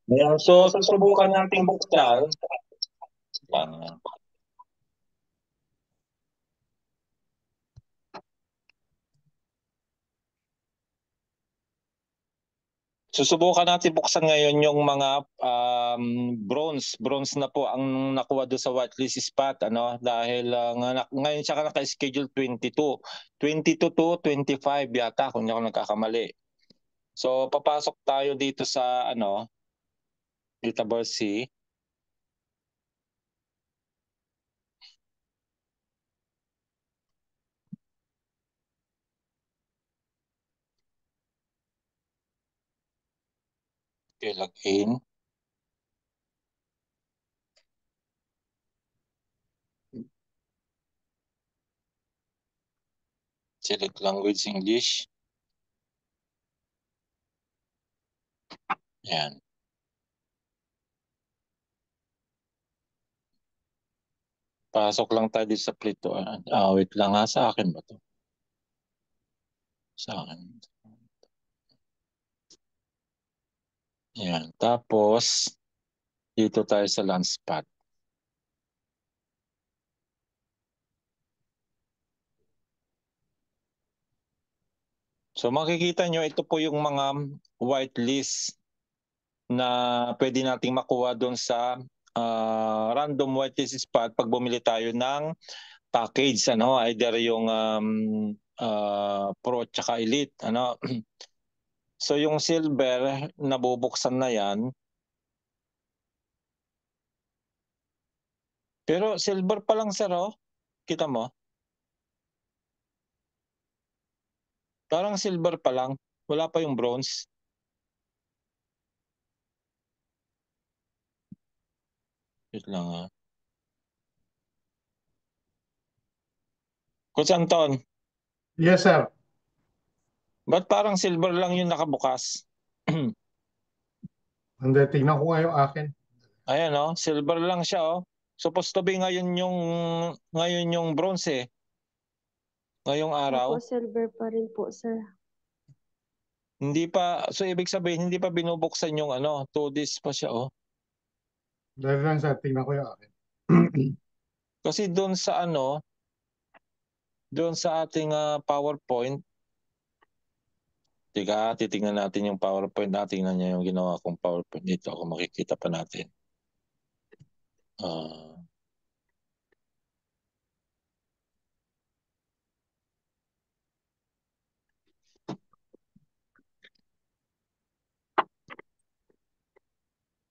Ayan, so susubukan natin buksan. Ah, Susubukan natin buksan ngayon yung mga bronze na po ang nakuha doon sa whitelist spot, ano, dahil ngayon siya naka-schedule 22 to 25 yata kung hindi ako nagkakamali. So papasok tayo dito sa ano, Dita C. Okay, log in. Select language English. Yan. Pasok lang tayo dito sa Plito. Wait lang ha, sa akin ba to? Sa akin. Yan. Tapos, dito tayo sa land spot. So makikita nyo, ito po yung mga whitelist na pwede nating makuha doon sa random whitelist spot pag bumili tayo ng package, ano, either yung Pro at saka Elite, ano. So yung silver, nabubuksan na yan. Pero silver pa lang, sir, oh. Kita mo? Parang silver pa lang. Wala pa yung bronze. Wait lang, ah. Coach Anton, Yes, sir. ba't parang silver lang yung nakabukas? Hindi, tingnan ko nga yung akin. Ayan, oh, silver lang siya, oh. Supposed to be ngayon yung bronze, eh. Ngayong Opo, araw. silver pa rin po, sir. Hindi pa, so ibig sabihin hindi pa binubuksan yung ano, 2 days pa siya, oh. Dahil lang, sir, tingnan ko yung akin. Kasi doon sa ating PowerPoint, titingnan natin yung PowerPoint natin. Tingnan niya yung ginawa kong PowerPoint dito. Kung makikita pa natin. Ah,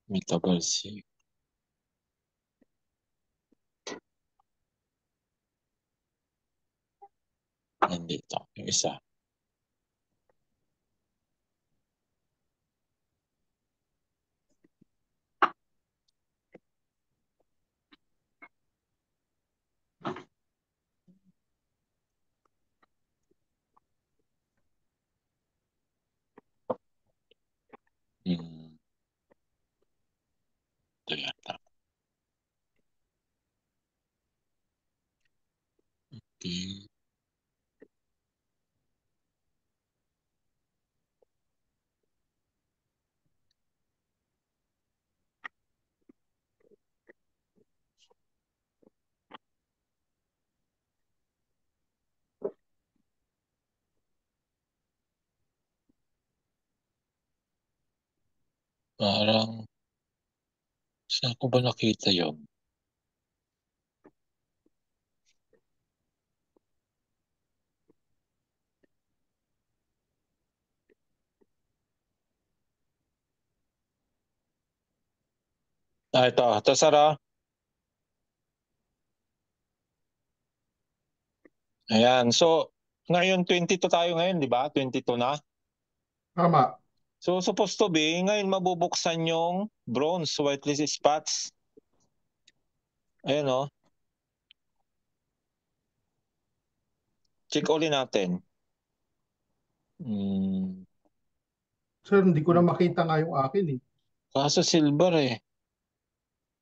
Metaverse. Nandito. Yung isa. Hmm. Ito yata. Okay. Parang, saan ko ba nakita yun? Ito. Ito, Sara. Ayan. So, ngayon 22 tayo ngayon, di ba? 22 na. Tama. So, supposed to be, ngayon mabubuksan yung bronze whitelist spots. Ayan, oh. Check uli natin. Hmm. Sir, hindi ko na makita nga yung akin eh. Kaso silver, eh.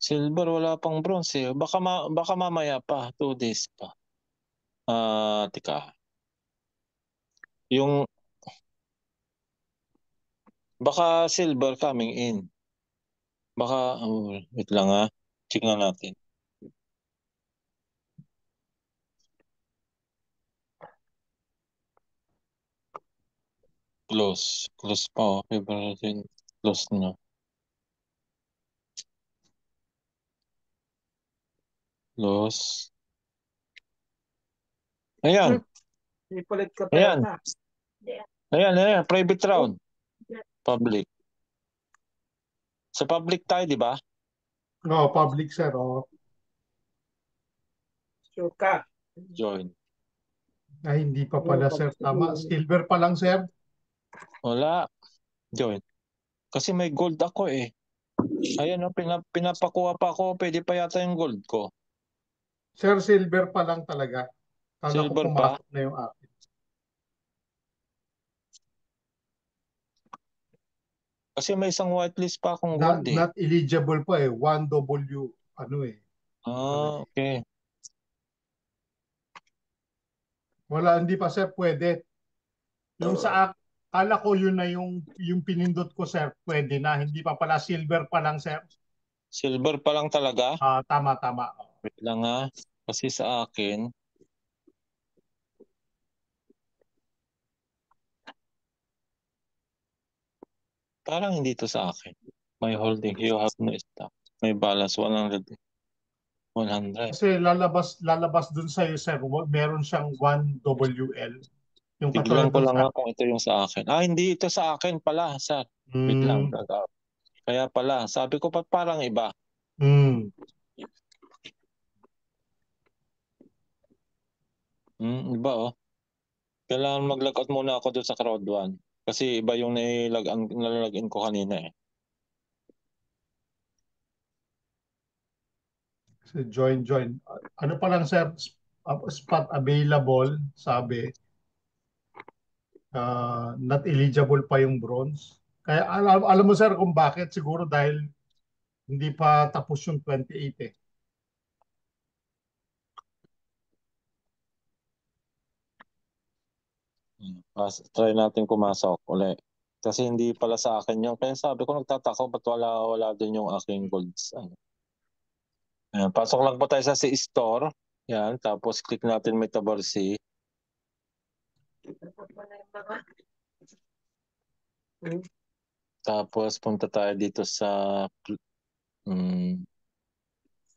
Silver, wala pang bronze, eh. Baka mamaya pa. 2 days pa. Tika. Yung, baka silver coming in. Baka, wait lang ha. Check nga natin. Close. Close pa oh. February close na. Close. Ayan. Ipalit ka Ayan. pera. Ayan. Private round. Public. Sa public tayo, di ba? No, public, sir. Oh. Sure ka. Join. Ay, hindi pa pala, sir. Tama. Silver pa lang, sir. Wala. Join. Kasi may gold ako eh. Ayan o, pinapakuha pa ako. Pwede pa yata yung gold ko. Sir, silver pa lang talaga. Kala ko Silver pa. pumasok na yung akin. Kasi may isang whitelist pa akong gold eh. Not eligible pa eh. 1W, ano eh. Okay. Wala, hindi pa, sir. Pwede. Yung sa kala ko yun na yung pinindot ko, sir. Pwede na. Hindi pa pala. Silver pa lang, sir. Silver pa lang talaga. Tama. Wait lang ha. Kasi sa akin, parang hindi to sa akin. My holding, you have no stock. May balance 100. 100. Kasi lalabas dun sa iyo, sir. Meron siyang 1WL. Yung Tignan katulad ko dun lang sa... nga kung ito yung sa akin. Hindi ito sa akin pala, sir. Wait lang. Kaya pala, sabi ko pa parang iba. Iba oh. Kailangan mag-logout muna ako doon sa crowd 1. Kasi iba yung nalalagin ko kanina eh. So join. Ano pa lang, sir? Spot available, sabi. Not eligible pa yung bronze. Kaya alam mo, sir, kung bakit? Siguro dahil hindi pa tapos yung 28 eh. Try natin pumasok ulit. Kasi hindi pala sa akin yung... Kaya sabi ko nagtataka ba't wala din yung aking golds. Ayan, pasok lang po tayo sa store. Yan, tapos click natin Metaverse. Tapos punta tayo dito sa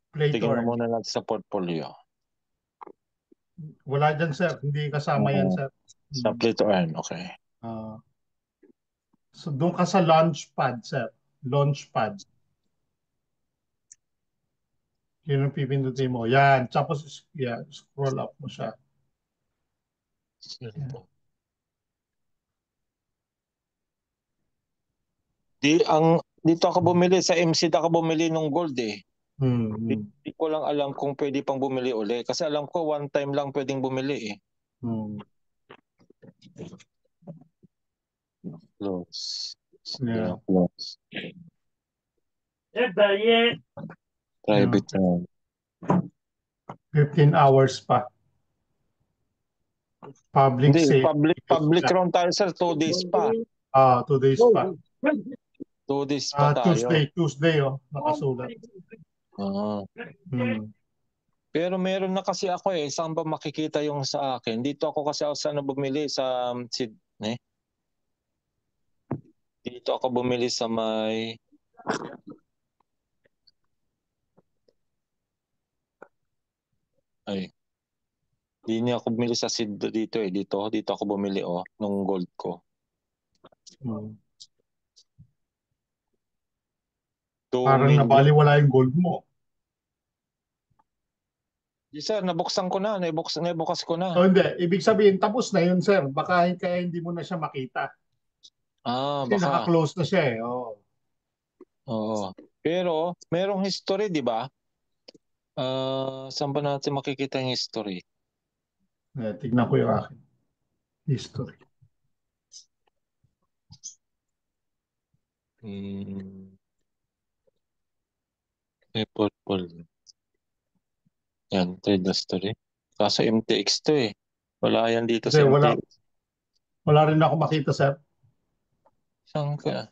Play to tingnan earn. muna natin sa portfolio. Wala dyan, sir. Hindi kasama yan, sir. Sa play to earn, okay. So doon ka sa launchpad, sir. Launchpad. Yun ang pipindutin mo. Yan. Tapos, scroll up mo siya. Yan. Dito ako bumili sa MC ako bumili ng gold eh. Hindi ko lang alam kung pwede pang bumili uli. Kasi alam ko one time lang pwedeng bumili eh. Close. Yeah. Close. Private round. 15 hours pa. Public Hindi, sale. public round tayo sir, 2 days pa. 2 days pa. 2 days pa tayo. Tuesday, nakasulat. Pero meron na kasi ako eh, saan ba makikita yung sa akin? Dito ako kasi sa bumili sa Sydney. Dito ako bumili sa may Hindi ako bumili sa Sydney dito eh. Dito ako bumili nung gold ko. Parang nabaliwala yung gold mo. Yes, sir, nabuksan ko na. Nabukas ko na. Hindi. Ibig sabihin, tapos na yun, sir. Baka kaya hindi mo na siya makita. Kasi Baka. naka-close na siya eh. Oo. Pero, merong history, di ba? Saan ba natin makikita yung history? Tignan ko yung akin. History. Portfolio. Yan, trade history. Kaso MTX to eh. Wala yan dito sa MTX. Wala rin ako makita, sir. Saan ka?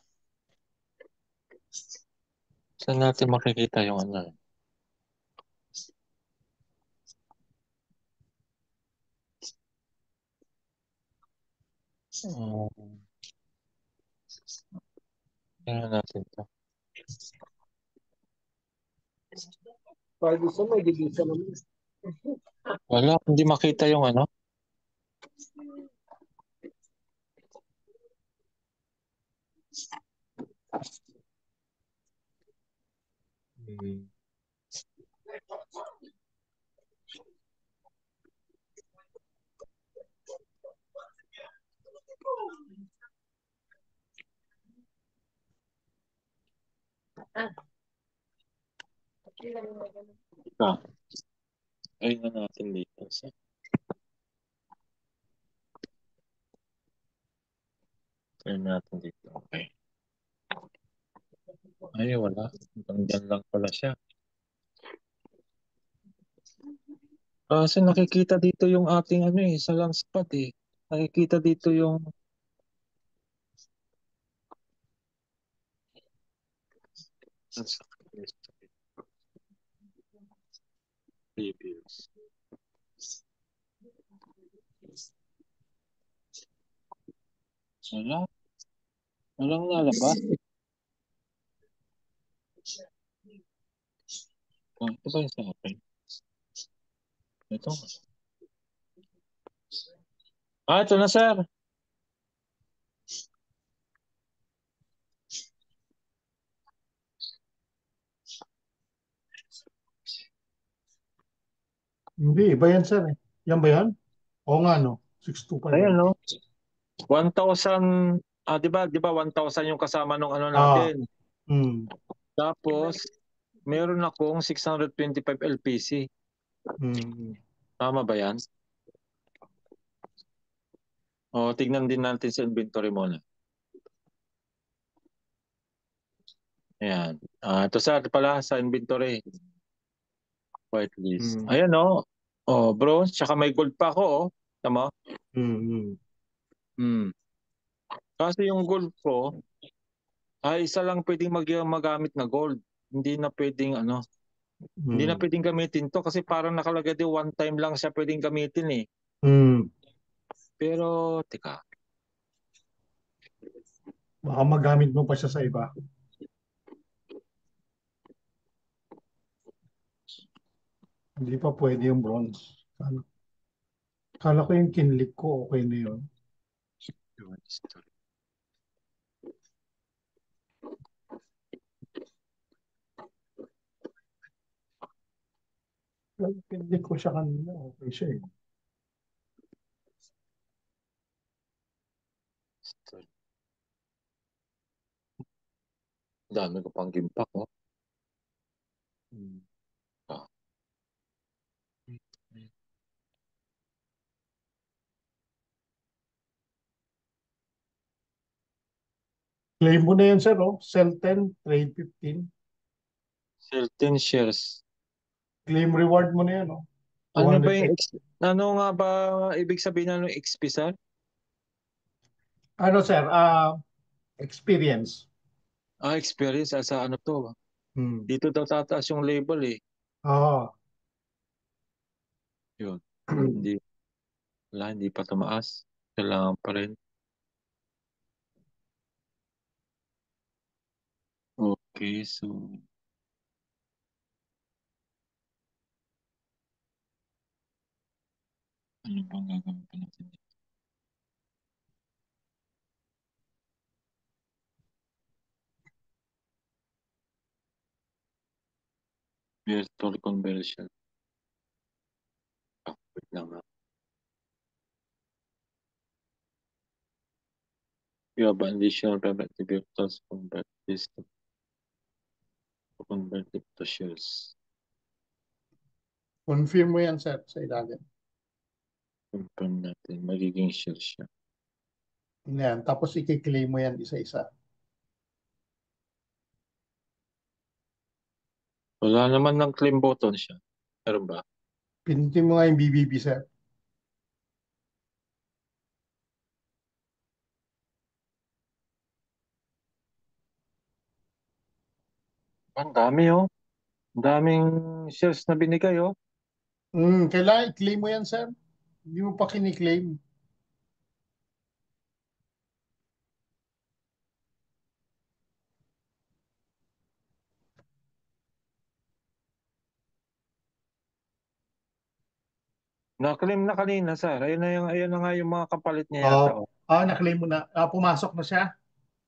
Saan natin makikita yung ano? Tingnan natin to. Pwede sa may divisa naman. Wala, hindi makita yung ano. Hmm. Ah, ayun na natin dito. Ayun natin dito. Okay. Ay, wala. Hanggang lang pala siya. Kasi nakikita dito yung ating ano eh, sa lang spot eh. Nakikita dito yung reviews. Wala. Walang lalabas. Oh, ito ba yung sa akin? Ito. Ah, ito na sir. Hindi, iba yan sir eh. Yan ba yan? Oo nga no. 625 Ayan LP. no. 1,000, di ba 1,000 yung kasama nung ano Ah, natin. hmm, Tapos, meron akong 625 LPC. hmm. Tama ba yan? O, tignan din natin sa inventory muna. Ayan. Ito sa ito pala sa inventory. White list. Hmm, Ayan o. Oh, bronze. Tsaka may gold pa ako oh. Tama? hmm, hmm, Hmm. Kasi yung gold ko, isa lang pwedeng magamit na gold. Hindi na pwedeng ano, hindi na hmm, pwedeng gamitin to kasi parang nakalagay din one time lang siya pwedeng gamitin eh. hmm. Pero, teka. Baka magamit mo pa siya sa iba. Hindi pa pwede yung bronze. Kala ko yung kinlik ko, okay na yun. Yung kinlik ko siya kanina, okay siya eh. Dami ko pang gimpak oh. Hmm. Ah. Claim mo na yun, sir, oh. Sell 10, trade 15. Certain shares. Claim reward mo na yan, oh. Ano ba 200 yung X. ano nga ba ibig sabihin ng XP sir? Ano, sir? Experience. Experience sa ano to. Hmm. Dito daw tataas yung label eh. Oo. Yun. Hindi, hindi pa tumaas. Kailangan pa rin. Okay, so ano bang gagawin pa natin dito? Virtual conversion. Wait lang ha. You have additional payment to virtuals convert this to convert it to shares. Confirm mo yan, sir, sa ilalim. Confirm natin. Magiging shares siya. Yan. Tapos i-claim mo yan isa-isa. Wala naman ng claim button siya. Meron ba? Pinutin mo nga yung BBB, sir. Ang dami oh. Ang daming shares na binigay oh. Kailangan i-claim mo yan, sir. Hindi mo pa kini-claim. Na-claim na kanina, sir. Ayun na nga yung mga kapalit niya Oo. yata oh. Na-claim mo na. Pumasok na siya?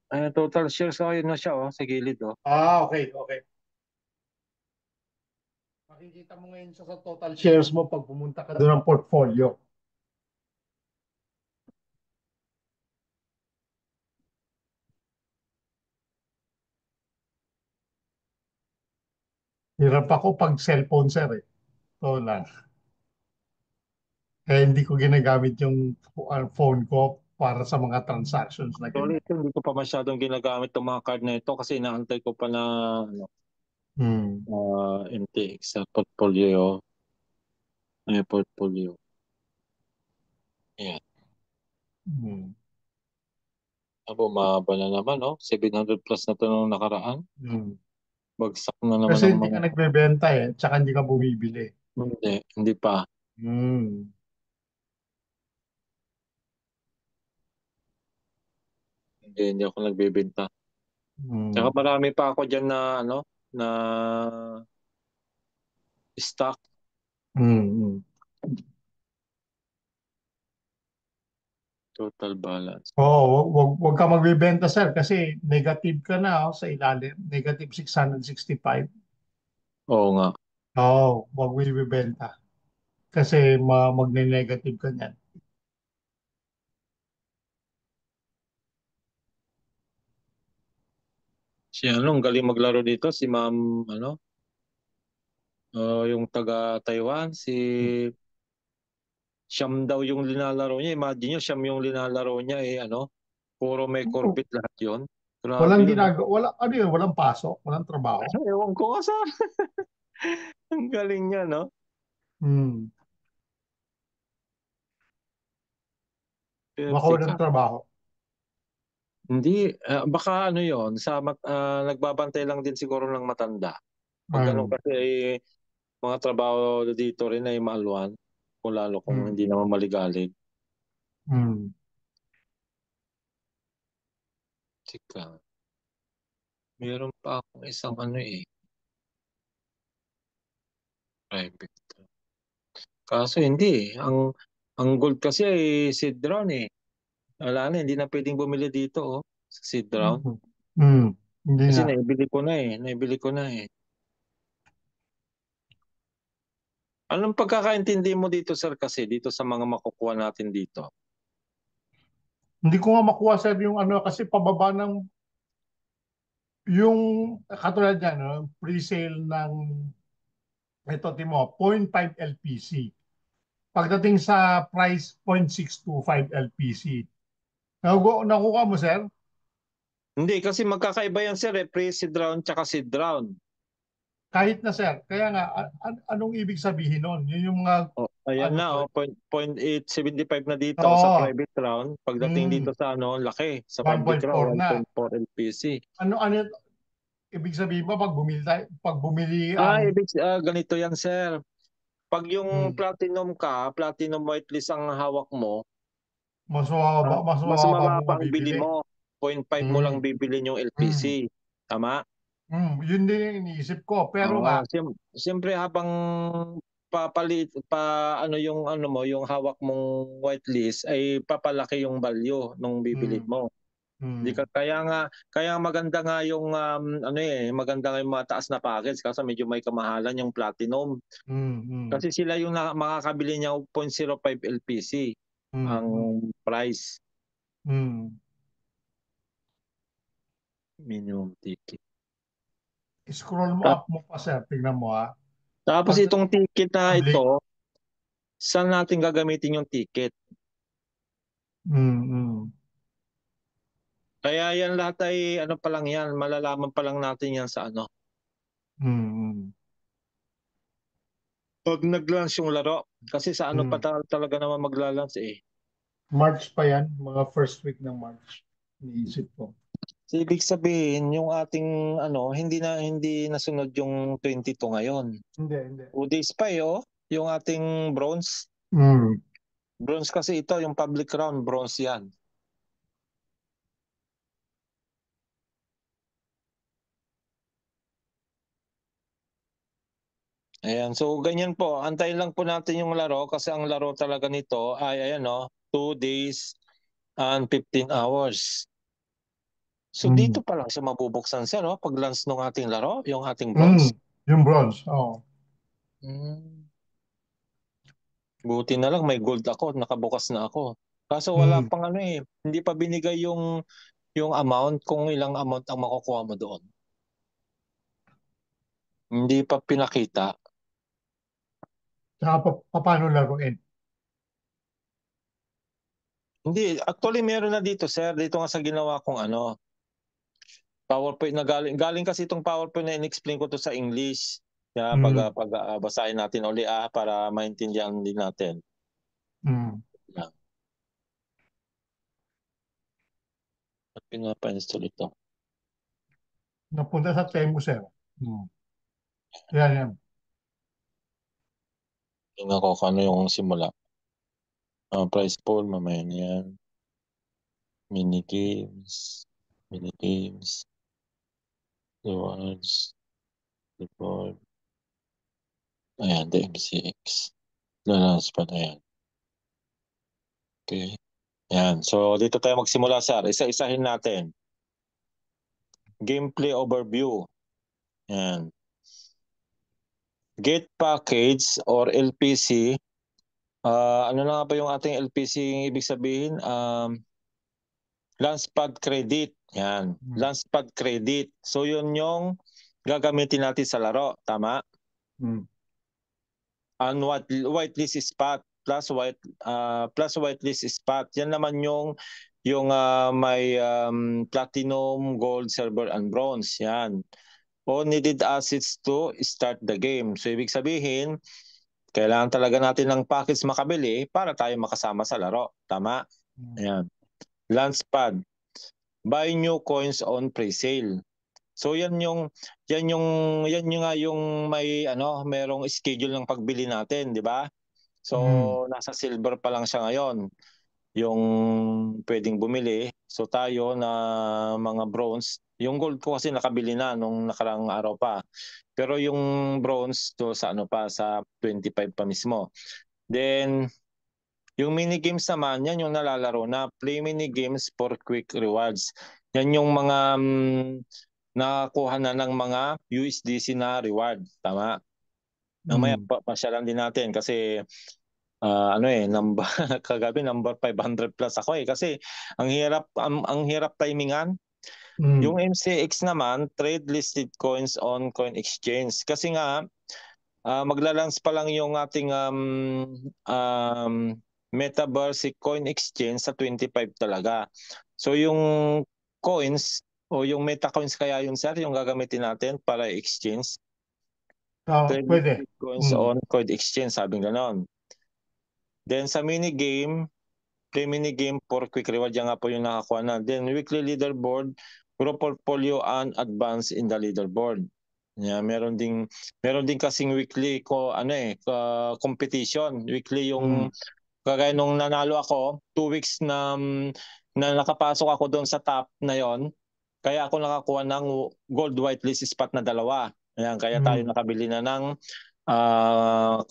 Ayun, total shares oh, ayun na siya oh, sa gilid oh. Okay, okay. Makikita mo ngayon sa total shares mo pag pumunta ka doon ng portfolio. Hirap ako pag cellphone, sir eh. Ito lang. Kaya hindi ko ginagamit yung phone ko para sa mga transactions na Sorry, ganyan. ito, hindi ko pa masyadong ginagamit ng mga card na ito kasi inaantay ko pa na ano, Hmm. MTX sa portfolio. Ay, portfolio. Ayan. Hmm. Bumaba na naman, no? 700 plus na ito nung nakaraan. Hmm. Bagsak na naman Kasi ng hindi mga... ka nagbebenta eh, tsaka hindi ka bumibili. Hindi pa. Hmm. Hindi ako nagbebenta. Tsaka Hmm. marami pa ako dyan na, ano, na stock, Hmm. total balance. Oo, wag ka magbebenta, sir, kasi negative ka na sa ilalim. Negative 665. Oo nga. Oo, wag mo ibebenta. Kasi magne-negative ka niyan. Si ano, ang galing maglaro dito, si Ma'am, ano, yung taga Taiwan, si Siyam daw yung linalaro niya. Imagine nyo, Siyam yung linalaro niya, ano, puro may Oo, corbett lahat yun. Grabe walang yun, no? ginagawa, ano yun, walang pasok, walang trabaho. Ewan ko nga sa... Ang galing niya, no? Hmm. Baka Swerte ka. walang trabaho. Hindi, baka ano yon nagbabantay lang din siguro ng matanda. Pag ganun Hmm. kasi mga trabaho dito rin ay maaluan, kung lalo kung Hmm. hindi naman maligalig. Hmm. Tsika, meron pa akong isang ano private. Kaso hindi ang gold kasi ay seed round eh. Wala na, hindi na pwedeng bumili dito oh, sa seed round. Hmm. Hmm. Hindi Kasi nga. naibili ko na eh. Anong pagkakaintindi mo dito sir kasi dito sa mga makukuha natin dito? Hindi ko nga makuha, sir, yung ano, kasi pababa ng, yung katulad yan, no, pre-sale ng, ito, timo, 0.5 LPC. Pagdating sa price, 0.625 LPC. Nakuha mo, sir? Hindi kasi magkakaiba yan sir pre-seed round tsaka seed round. Kahit na, sir. Kaya nga, anong ibig sabihin nun? Yun yung mga, Oh, ayan ano na, to? oh, 0.875 na dito sa Oo. private round. Pagdating dito Hmm, sa ano, laki. Sa public round, 1.4 na. 1.4 LPC. Ano, ibig sabihin ba pag bumili ang, Ganito yan, sir. Pag yung hmm, platinum ka, platinum whitelist ang hawak mo, mas mas mababa mo mababa ang bili mabibili? mo. 0.5 mo lang Hmm, bibilin yung hmm, LPC. Tama? Yun din yung iniisip ko. Pero nga, Siyempre habang papalit ano yung ano mo, yung hawak mong whitelist ay papalaki yung value nung bibili hmm, mo. Di hmm, ka, kaya maganda nga yung maganda nga yung mataas na package kasi medyo may kamahalan yung platinum. hmm, Kasi sila yung makakabili niya 0.05 LPC hmm, ang hmm, price hmm. minimum ticket. Scroll mo Ta- up mo pa, sir. Tingnan mo, ha. Tapos itong Pagdating ticket na public, ito, saan natin gagamitin yung ticket? hmm, hmm, Kaya yan lahat ay ano pa lang yan, malalaman pa lang natin yan sa ano. hmm, hmm, Pag nag-launch yung laro, kasi sa ano pa hmm. talaga naman magla-launch eh. March pa yan, mga first week ng March. Iniisip ko. So, ibig sabihin, yung ating hindi nasunod yung 22 ngayon. Hindi. 2 days pa oh, yung ating bronze. Mm. Bronze kasi ito, yung public round, bronze yan. Ayan, so ganyan po. Antayin lang po natin yung laro kasi ang laro talaga nito ay ayan 2 days and 15 hours. So dito pa lang siya mabubuksan sir, pag launch ng ating laro, yung ating bronze. Yung bronze, oo. Hmm. Buti na lang may gold ako, nakabukas na ako. Kaso wala Mm. pang hindi pa binigay yung amount kung ilang amount ang makukuha mo doon. Hindi pa pinakita. Tsaka paano laruin? Hindi, actually meron na dito sir, dito nga sa ginawa kong PowerPoint na galing kasi itong PowerPoint na in-explain ko to sa English. Kaya Mm. basahin natin uli para maintindihan din natin. Mm. Yan. At pinapa-install ito. Napunta sa Temu, sir. Yan. Tingnan ko kung ano yung simula. Price pool, mamaya na yan. Minigames. Rewards. Report. Ayan, the MCX. Lalabas pa na yan. Okay. Yan. So, dito tayo magsimula, sir. Isa-isahin natin. Gameplay overview. Yan. Get package or LPC. Ano na nga ba yung ating LPC ibig sabihin? Launchpad credit. Yan. Launchpad credit. So, yun yung gagamitin natin sa laro. Tama? And whitelist spot plus whitelist spot. Yan naman yung may platinum, gold, silver, and bronze. Yan. All needed assets to start the game. So, ibig sabihin, kailangan talaga natin ng package makabili para tayo makasama sa laro. Tama? Ayan. Launchpad. Buy new coins on pre-sale. So yan yung nga yung may merong schedule ng pagbili natin, di ba? So nasa silver pa lang siya ngayon. Yung pwedeng bumili. So tayo na mga bronze, yung gold ko kasi nakabili na nung nakarang araw pa. Pero yung bronze to sa sa 25 pa mismo. Then yung mini games naman, yan yung nalalaro na play mini games for quick rewards. Yan yung mga nakakuha na ng mga USDC na reward. Tama? Mamaya pasyalan din natin kasi number kagabi number 500 plus ako kasi ang hirap timingan. Yung MCX naman, trade listed coins on coin exchange. Kasi nga maglalance pa lang yung ating Metaverse Coin Exchange sa 25 talaga. So yung coins o yung meta coins kaya yun sir, yung gagamitin natin para exchange. Trade Pwede. listed coins on coin exchange, sabi ganon. Then sa mini game, play mini game for quick reward, yan nga po yung nakakuha na. Then weekly leaderboard, grow portfolio and advance in the leaderboard. Yeah, meron din kasing weekly competition. Weekly yung kagaya nung nanalo ako, 2 weeks na nakapasok ako doon sa top na yon. Kaya ako nakakuha ng gold whitelist spot na 2. Ayan, kaya tayo nakabili na ng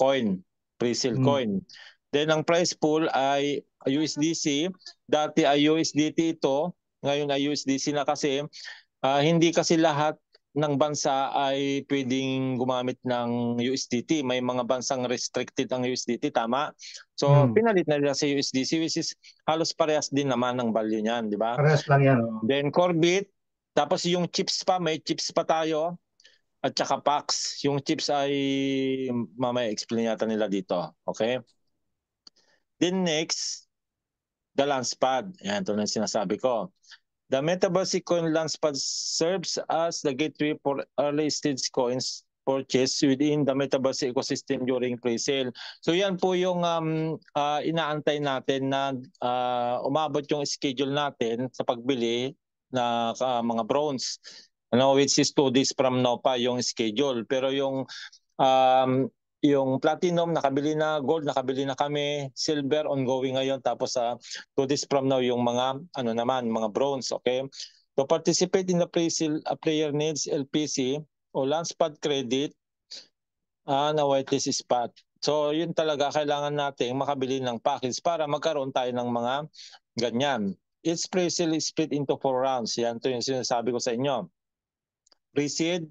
coin, pre-sale coin. Then ang price pool ay USDC. Dati ay USDT ito, ngayon ay USDC na kasi hindi kasi lahat ng bansa ay pwedeng gumamit ng USDT. May mga bansang restricted ang USDT, tama? So pinalit na nila sa USDC which is halos parehas din naman ng value niyan, di ba? Parehas lang yan. Then Corbit, tapos yung chips pa, may chips pa tayo. At saka PAX, yung chips ay mamaya explain yata nila dito. Okay? Then next, the Launchpad. Yan, ito na sinasabi ko. The Metaverse Coin Launchpad serves as the gateway for early stage coins purchase within the Metaverse ecosystem during pre-sale. So yan po yung inaantay natin na umabot yung schedule natin sa pagbili mga bronze. Which is 2 days from now pa yung schedule. Pero yung platinum nakabili na, gold nakabili na kami, silver ongoing ngayon, tapos 2 days from now yung mga mga bronze. Okay, to participate in the pre-sale, a player needs LPC o launch pad credit na whitelist spot. So yun talaga, kailangan nating makabili ng package para magkaroon tayo ng mga ganyan. It's pre-sale split into 4 rounds. Yan to yung sinasabi ko sa inyo. Pre-seed,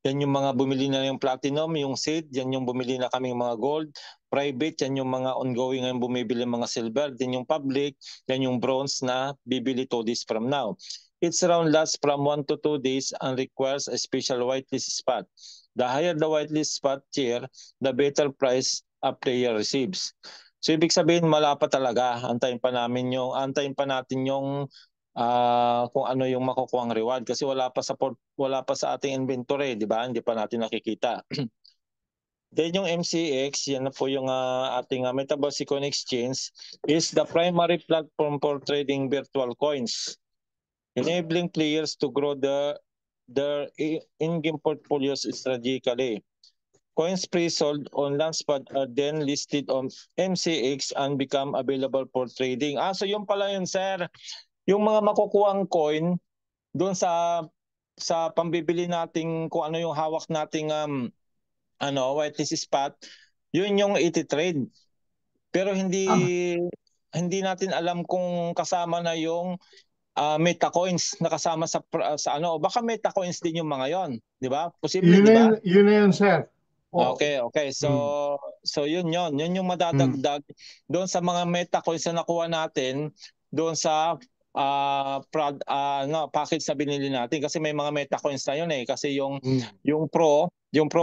yan yung mga bumili na yung platinum, yung seed, yan yung bumili na kaming mga gold. Private, yan yung mga ongoing ngayon bumibili mga silver. Then yung public, yan yung bronze na bibili 2 days from now. Each round lasts from 1 to 2 days and requires a special whitelist spot. The higher the whitelist spot tier, the better price a player receives. So ibig sabihin, malapa talaga. Antayin pa natin yung kung ano yung makukuhang reward kasi wala pa sa ating inventory, di ba? Hindi pa natin nakikita. Then yung MCX, yan na po yung ating Metaverse Coin Exchange, is the primary platform for trading virtual coins, enabling players to grow their in-game portfolios strategically. Coins pre-sold on Launchpad are then listed on MCX and become available for trading. So yung pala yun, sir. Yung mga makukuhang coin doon sa pambibili nating kung ano yung hawak nating whitelist spot, yun yung iti-trade. Pero hindi natin alam kung kasama na yung meta coins na kasama sa baka meta coins din yung mga yon, di ba? Posible, di ba? Yun na yun, sir. Okay. So yun yung madadagdag doon sa mga meta coins na nakuha natin doon sa package na binili natin, kasi may mga meta coins na yun kasi yung pro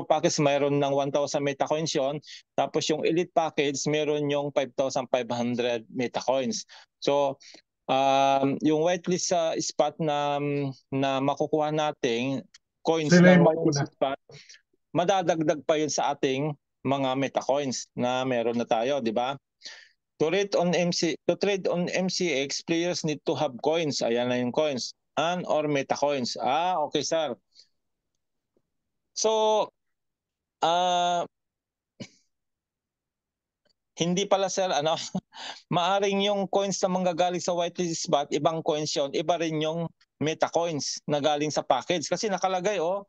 package mayroon ng 1,000 meta coins yon, tapos yung elite package meron yung 5,500 meta coins. So yung whitelist spot na makukuha nating coins sila ng yung whitelist spot, madadagdag pa yun sa ating mga meta coins na meron na tayo, di ba? To trade on MCX, players need to have coins. Ayan na yung coins. Or meta coins. Okay, sir. So, hindi pala, sir, maaring yung coins na manggagaling sa whitelist spot, ibang coins yun, iba rin yung meta coins na galing sa package. Kasi nakalagay, or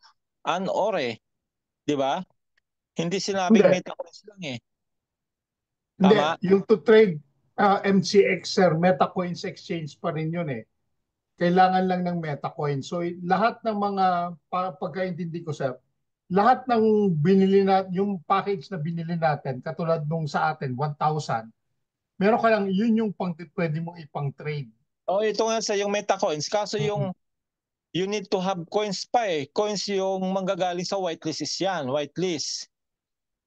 di ba? Hindi sinabing meta coins lang Hindi, Tama? yung to trade MCX, sir, MetaCoins Exchange pa rin yun Kailangan lang ng MetaCoin. So lahat ng mga pagkaintindi ko, sir, lahat ng binili natin, yung package na binili natin, katulad nung sa atin, 1,000, meron ka lang, yun yung pwede mong ipang-trade. Ito nga sa yung meta coins. Kaso yung you need to have coins pa Coins yung manggagaling sa whitelist yan. Whitelist.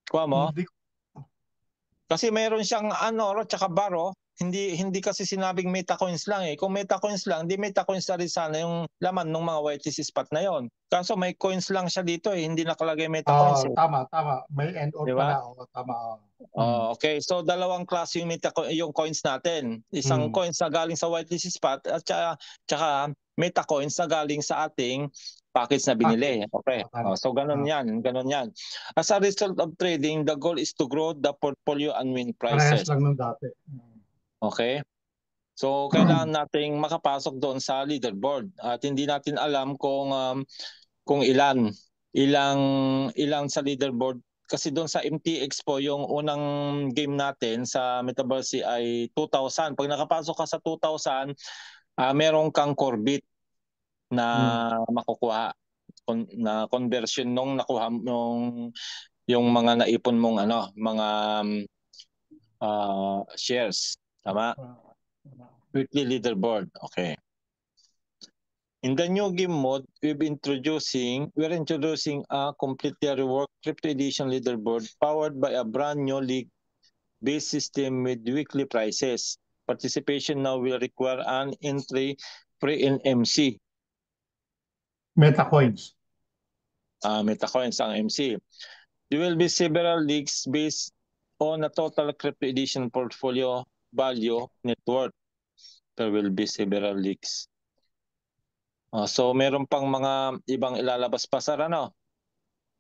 Kuha mo? Hindi, Kasi mayroon siyang tsaka baro. Hindi kasi sinabing meta coins lang Kung meta coins lang, di meta coins na rin sana yung laman ng mga whitelist spot na yon. Kaso may coins lang siya dito Hindi nakalagay meta coins tama. May and or Di ba? pala. Tama. Okay, so dalawang klase yung coins natin. Isang coins na galing sa whitelist spot at tsaka meta coins na galing sa ating package na binili. Okay. So ganun yan. As a result of trading, the goal is to grow the portfolio and win Parehas prices. lang nung dati. Okay? So kailangan nating makapasok doon sa leaderboard at hindi natin alam kung ilang sa leaderboard. Kasi doon sa MTX po, yung unang game natin sa Metaverse ay 2,000. Pag nakapasok ka sa 2,000, meron kang Corbit na makukuha na conversion nung nakuha yung mga naipon mong mga shares. Tama? Weekly leaderboard. Okay. In the new game mode, we're introducing a completely reworked Crypto Edition leaderboard powered by a brand new league-based system with weekly prizes. Participation now will require an entry in MC. MetaCoins. MetaCoins ang MC. There will be several leagues based on a total Crypto Edition portfolio value net worth. There will be several leagues. So meron pang mga ibang ilalabas pa sir ano?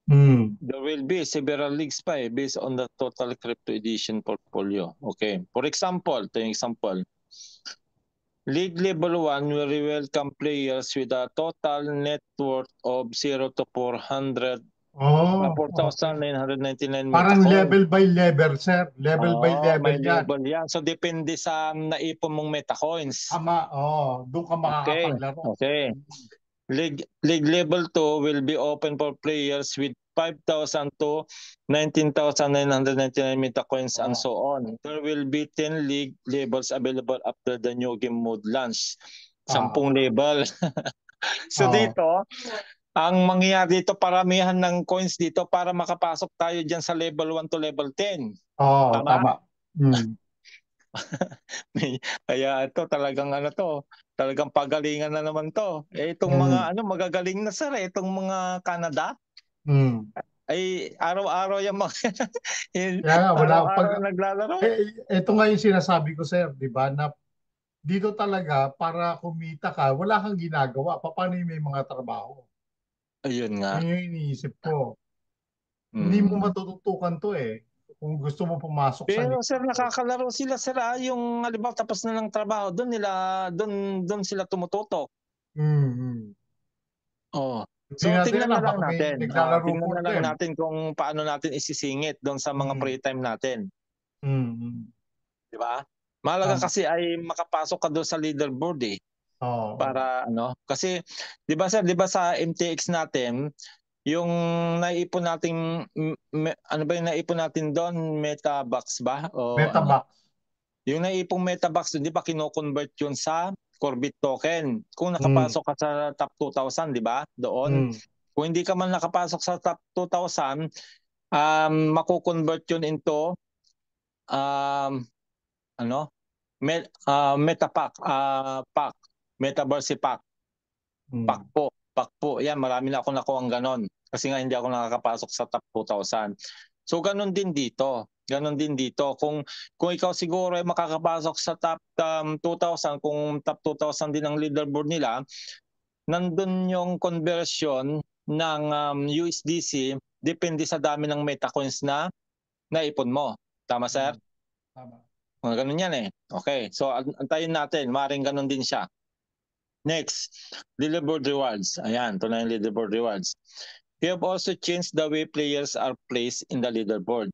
Hmm. There will be several leagues pa based on the total crypto edition portfolio. Okay. For example, ito yung example. League Level 1 will welcome players with a total net worth of 0 to 400 Oh, okay. 4,999 Parang metacoin. level by level, sir. Level by level May yan. level yan. So depende sa naipon mong metacoins. Ama, doon ka Okay. makakapaglaro. Okay. League Level 2 will be open for players with 5,000 to 19,999 metacoins and Oh, so on. There will be 10 league levels available after the new game mode launch. 10 ah, level. So oh, dito, ang mangyayari dito, paramihan ng coins dito para makapasok tayo dyan sa level 1 to level 10. Tama? tama. Hmm. Kaya ito talagang ano to, talagang pagalingan na naman to. Itong Hmm. mga magagaling na sir, itong mga Canada Hmm. ay araw-araw yung mga Kaya wala araw-araw naglalaro. ito nga yung sinasabi ko, sir, di ba, na dito talaga para kumita ka, wala kang ginagawa. Paano yung may mga trabaho? Ayun nga. Yun yung iniisip ko. Hindi mo Mm. matututukan to eh. Kung gusto mo pumasok sa Pero sir, league. nakakalaro sila sir, yung halimbawa tapos na ng trabaho, doon sila tumututok. Hmm. Oh. Hindi So natin tingnan alam, na lang baka may natin. naglalaro Tingnan for na lang them. natin kung paano natin isisingit doon sa mga Hmm. free time natin. Hmm. 'Di ba? Mahalaga Tama. kasi ay makapasok ka doon sa leaderboard Oo. para kasi 'di ba sir, 'di ba sa MTX natin, yung naiipon nating ano ba yung naiipon natin doon, Metabucks ba o ano? Metabox. Yung naiipong Metabucks doon, 'di ba kino-convert yun sa Corbit token. Kung Hmm. nakapasok ka sa top 2,000, 'di ba? Doon. Hmm. Kung hindi ka man nakapasok sa top 2,000, mako-convert yun into um, ano? Metapack, pack, Metaverse pack, Hmm. pack po. Yan, marami na ako nakuha ang ganon. Kasi nga hindi ako nakakapasok sa top 2,000. So ganon din dito. Ganon din dito. Kung ikaw siguro ay makakapasok sa top 2,000, kung top 2,000 din ang leaderboard nila, nandun yung conversion ng USDC depende sa dami ng metacoins na naipon mo. Tama, sir? Hmm. Tama. Ganun yan Okay. So, antayin natin. Maring ganun din siya. Next, leaderboard rewards. Ayan, ito na yung leaderboard rewards. We have also changed the way players are placed in the leaderboard.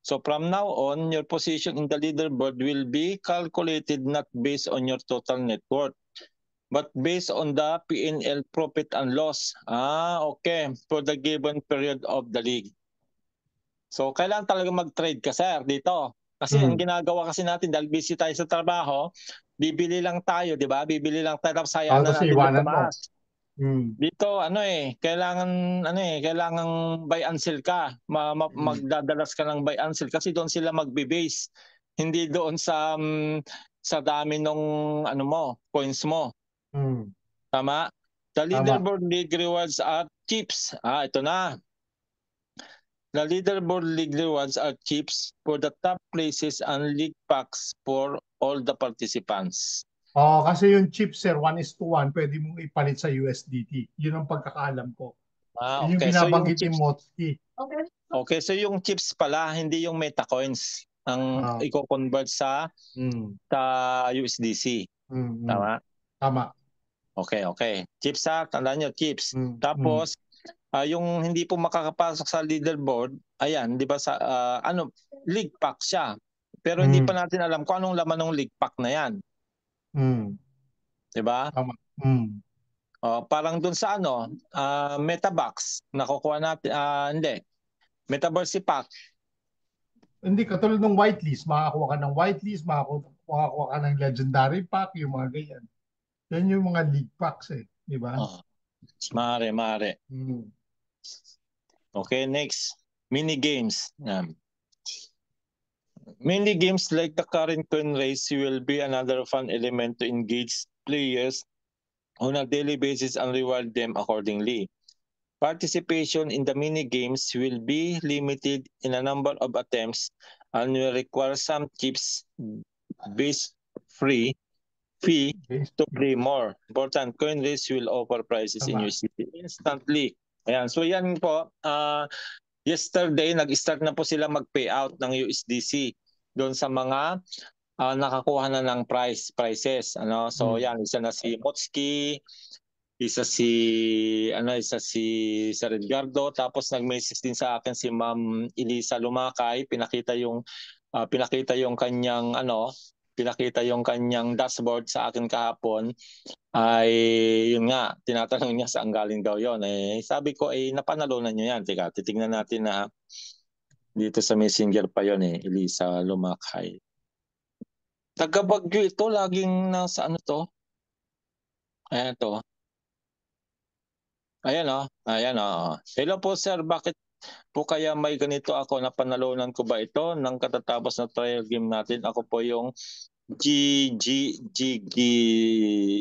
So from now on, your position in the leaderboard will be calculated not based on your total net worth, but based on the P&L profit and loss. Okay. For the given period of the league. So kailangan talaga mag-trade ka sir dito. Kasi ang Hmm. ginagawa kasi natin dahil busy tayo sa trabaho, bibili lang tayo, 'di ba? Bibili lang tayo tapos hayaan na Tapos natin na iwanan mo. tumaas. Hmm. Dito kailangan kailangan buy and sell ka. Hmm. Magdadalas ka ng buy and sell kasi doon sila magbe-base. Hindi doon sa dami nung coins mo. Hmm. Tama? The Tama. leaderboard league rewards are chips. Ito na. The leaderboard league rewards are chips for the top places and league packs for all the participants. Kasi yung chip, sir, 1:1, pwede mong ipalit sa USDT. Yun ang pagkakaalam ko. Yun yung Okay. So yung binabanggit ni chips, Motsky. okay, so yung chips pala, hindi yung metacoins ang Ah. i-convert sa Hmm. USDC. Hmm. Hmm. Tama? Tama. Okay. Chips tandaan nyo, chips. Hmm. Hmm. Tapos, yung hindi po makakapasok sa leaderboard, ayan, 'di ba sa league pack siya. Pero hindi Hmm. pa natin alam kung anong laman ng league pack na 'yan, Hmm. 'di ba? Tama. Hmm. Parang dun sa Metabox, nakukuha natin hindi. Metaverse pack. Hindi, katulad ng whitelist, makakuha ka ng whitelist, makakuha ka ng legendary pack, yung mga ganyan. Yan yung mga league packs di ba? Mare. Hmm. Okay, next. Mini games. Mini games like the current coin race will be another fun element to engage players on a daily basis and reward them accordingly. Participation in the mini games will be limited in a number of attempts and will require some chips based free fee to pay more. Important, CoinRace will offer prices in Tama. USDT instantly. Ayan, so yan po, yesterday nag-start na po sila mag-payout ng USDC doon sa mga nakakuha na ng prices, ano. So yan, isa na si Motsky, isa si Sir Edgardo, tapos nag-message din sa akin si Ma'am Elisa Lumakay, pinakita yung kanyang dashboard sa akin kahapon. Ay yun nga, tinatanong niya saan galing daw yon. Sabi ko napanalunan niyo yan. Teka, titingnan natin na dito sa Messenger pa yon, Elisa Lumakay. Taga Baguio ito, laging nasa ano to. Ayan to. Ayan Hello po sir, bakit po kaya may ganito ako? Napanalunan ko ba ito ng katatapos na trial game natin? Ako po yung GG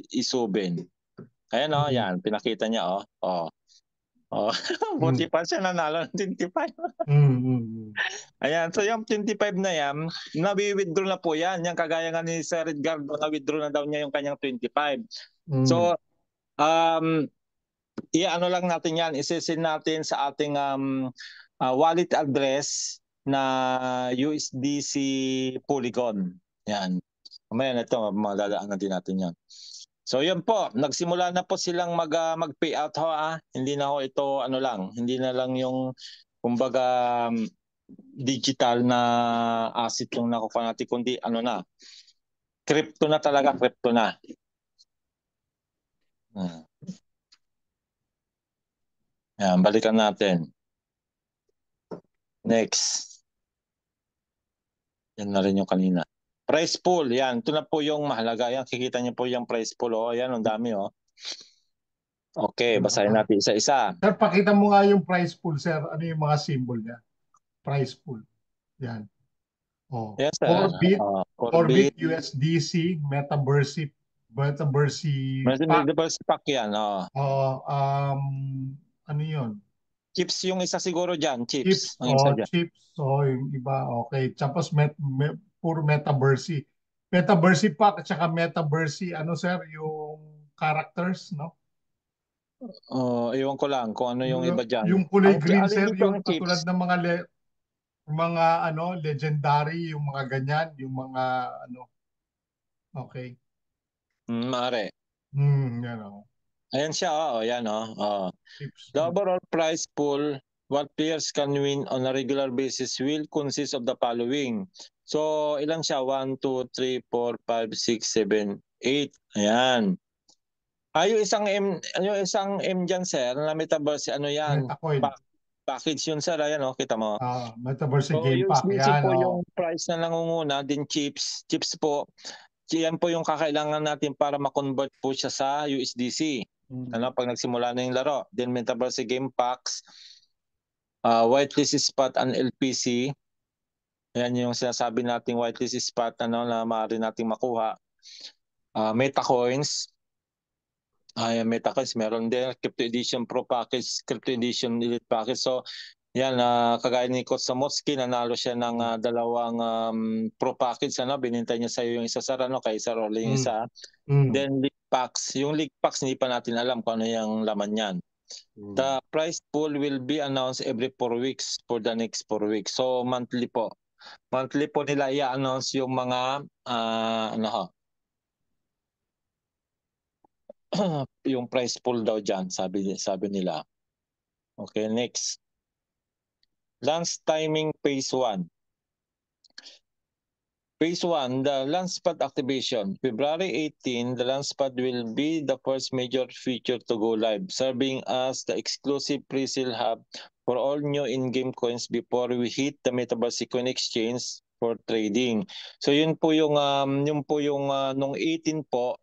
Isuben. Ayan yan, pinakita niya buti pa siya nanalo ng 25. Ayan, so yung 25 na yan, nawi-withdraw na po yan. Yung kagaya nga ni Sir Edgardo, na-withdraw na daw niya yung kanyang 25. So, ano lang natin yan, isesend natin sa ating wallet address na USDC Polygon. Yan. Mamaya na ito, madadaan na din natin yan. So yun po, nagsimula na po silang mag-payout Hindi na ho ito hindi na lang yung kumbaga digital na asset yung nakuha natin, kundi crypto na talaga, crypto na. Yan, balikan natin. Next. Yan na rin yung kanina. Price pool, yan. Ito na po yung mahalaga. Yan, kikita niyo po yung price pool. Yan, ang dami Okay, basahin natin isa-isa. Sir, pakita mo nga yung price pool, sir. Ano yung mga symbol niya? Price pool. Yan. Yes, sir. Orbit, USDC, Metaverse Pack yan. Ano yun? Chips yung isa siguro dyan. Chips. Chips. Yung iba. Okay. Tapos puro Metaverse. Metaverse Pack at saka Metaverse, sir, yung characters, no? Iwan ko lang kung ano yung iba dyan. Yung kulay green, sir, yung katulad ng mga legendary, yung mga ganyan, yung mga Okay. Maaari. Yan Ayan siya, yan The overall prize pool, what players can win on a regular basis will consist of the following. So, ilan siya? 1, 2, 3, 4, 5, 6, 7, 8. Ayan. Yung isang M dyan, sir, na Metaverse, yan? Metacoin. Package yun, sir. Ayan, kita mo. Metaverse Game Pack. Yan, po yung price na nangunguna, din chips. Chips po. Yan po yung kakailangan natin para ma-convert po siya sa USDC. Pag nagsimula na yung laro. Then Metaverse Game Packs, whitelist spot and LPC. Yan yung sinasabi nating whitelist spot na maaari nating makuha. Metacoins. Metacoins meron din. Crypto Edition Pro Package, Crypto Edition Elite Package. So yan, kagaya ni Coach Samotsky, nanalo siya ng 2 pro package. Binintay niya sa iyo yung isa, sir, kay Sir Orly yung isa. Then league packs. Yung league packs, hindi pa natin alam kung ano yung laman niyan. The price pool will be announced every 4 weeks for the next 4 weeks. So monthly po. Monthly po nila i-announce yung mga yung price pool daw dyan, sabi nila. Okay, next. Launch timing phase 1. Phase 1, the Launchpad activation. February 18, the Launchpad will be the first major feature to go live, serving as the exclusive pre-sale hub for all new in-game coins before we hit the Metaverse Coin Exchange for trading. So yun po yung nung 18 po,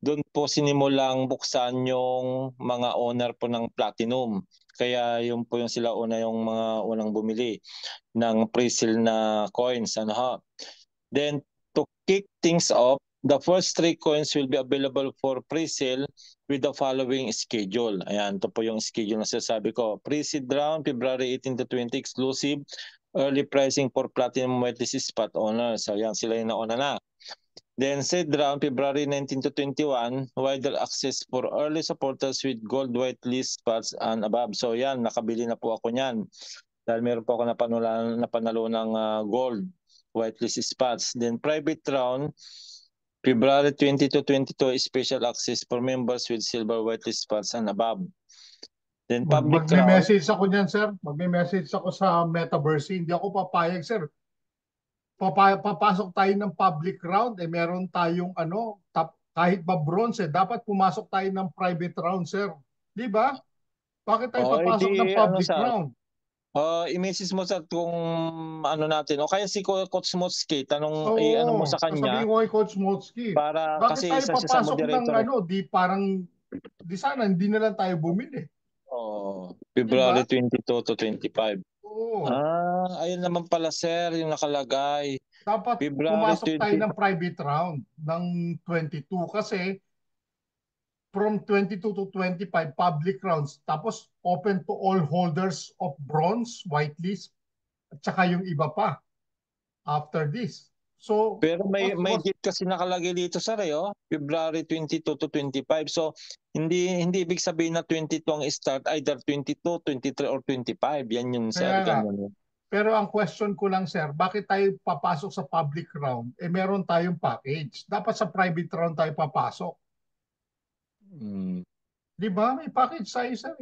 doon po sinimulang buksan yung mga owner po ng Platinum. Kaya yun po yung sila yung mga unang bumili ng pre-sale na coins. Then to kick things off, the first 3 coins will be available for pre-sale with the following schedule. Ayan, ito po yung schedule na sinasabi ko. Pre-seed round, February 18 to 20, exclusive. Early pricing for Platinum whitelist spot owners. So yan, sila yung nauna na. Then said round, February 19 to 21, wider access for early supporters with gold whitelist spots and above. So yan, nakabili na po ako niyan. Dahil meron po ako napanalo ng gold whitelist spots. Then private round, February 20 to 22, special access for members with silver whitelist spots and above. Then public round, Magme-message ako niyan, sir. Magme-message ako sa Metaverse. Hindi ako papayag, sir. Papasok tayo ng public round, meron tayong kahit ba bronze, dapat pumasok tayo ng private round, sir. Di ba? Bakit tayo papasok ng public round? i-message mo sa kung ano natin. O kaya si Coach Motsky, Oo, ano mo sa kanya. sasabihin ko kay Coach Motsky. Para Bakit kasi tayo isa siya sa papasok ng moderator. di sana, hindi na lang tayo bumili. February 22 to 25. Oo. Ayun naman pala, sir, yung nakalagay. Dapat February pumasok 20. tayo ng private round ng 22 kasi from 22 to 25 public rounds, tapos open to all holders of bronze, whitelist, at saka yung iba pa after this. So, Pero may date kasi nakalagay dito, sir, February 22 to 25. So hindi ibig sabihin na 22 ang start, either 22, 23 or 25. Yan yun, sir. Ganyan. Pero ang question ko lang, sir, bakit tayo papasok sa public round? Meron tayong package. Dapat sa private round tayo papasok. Di ba? May package tayo, sir.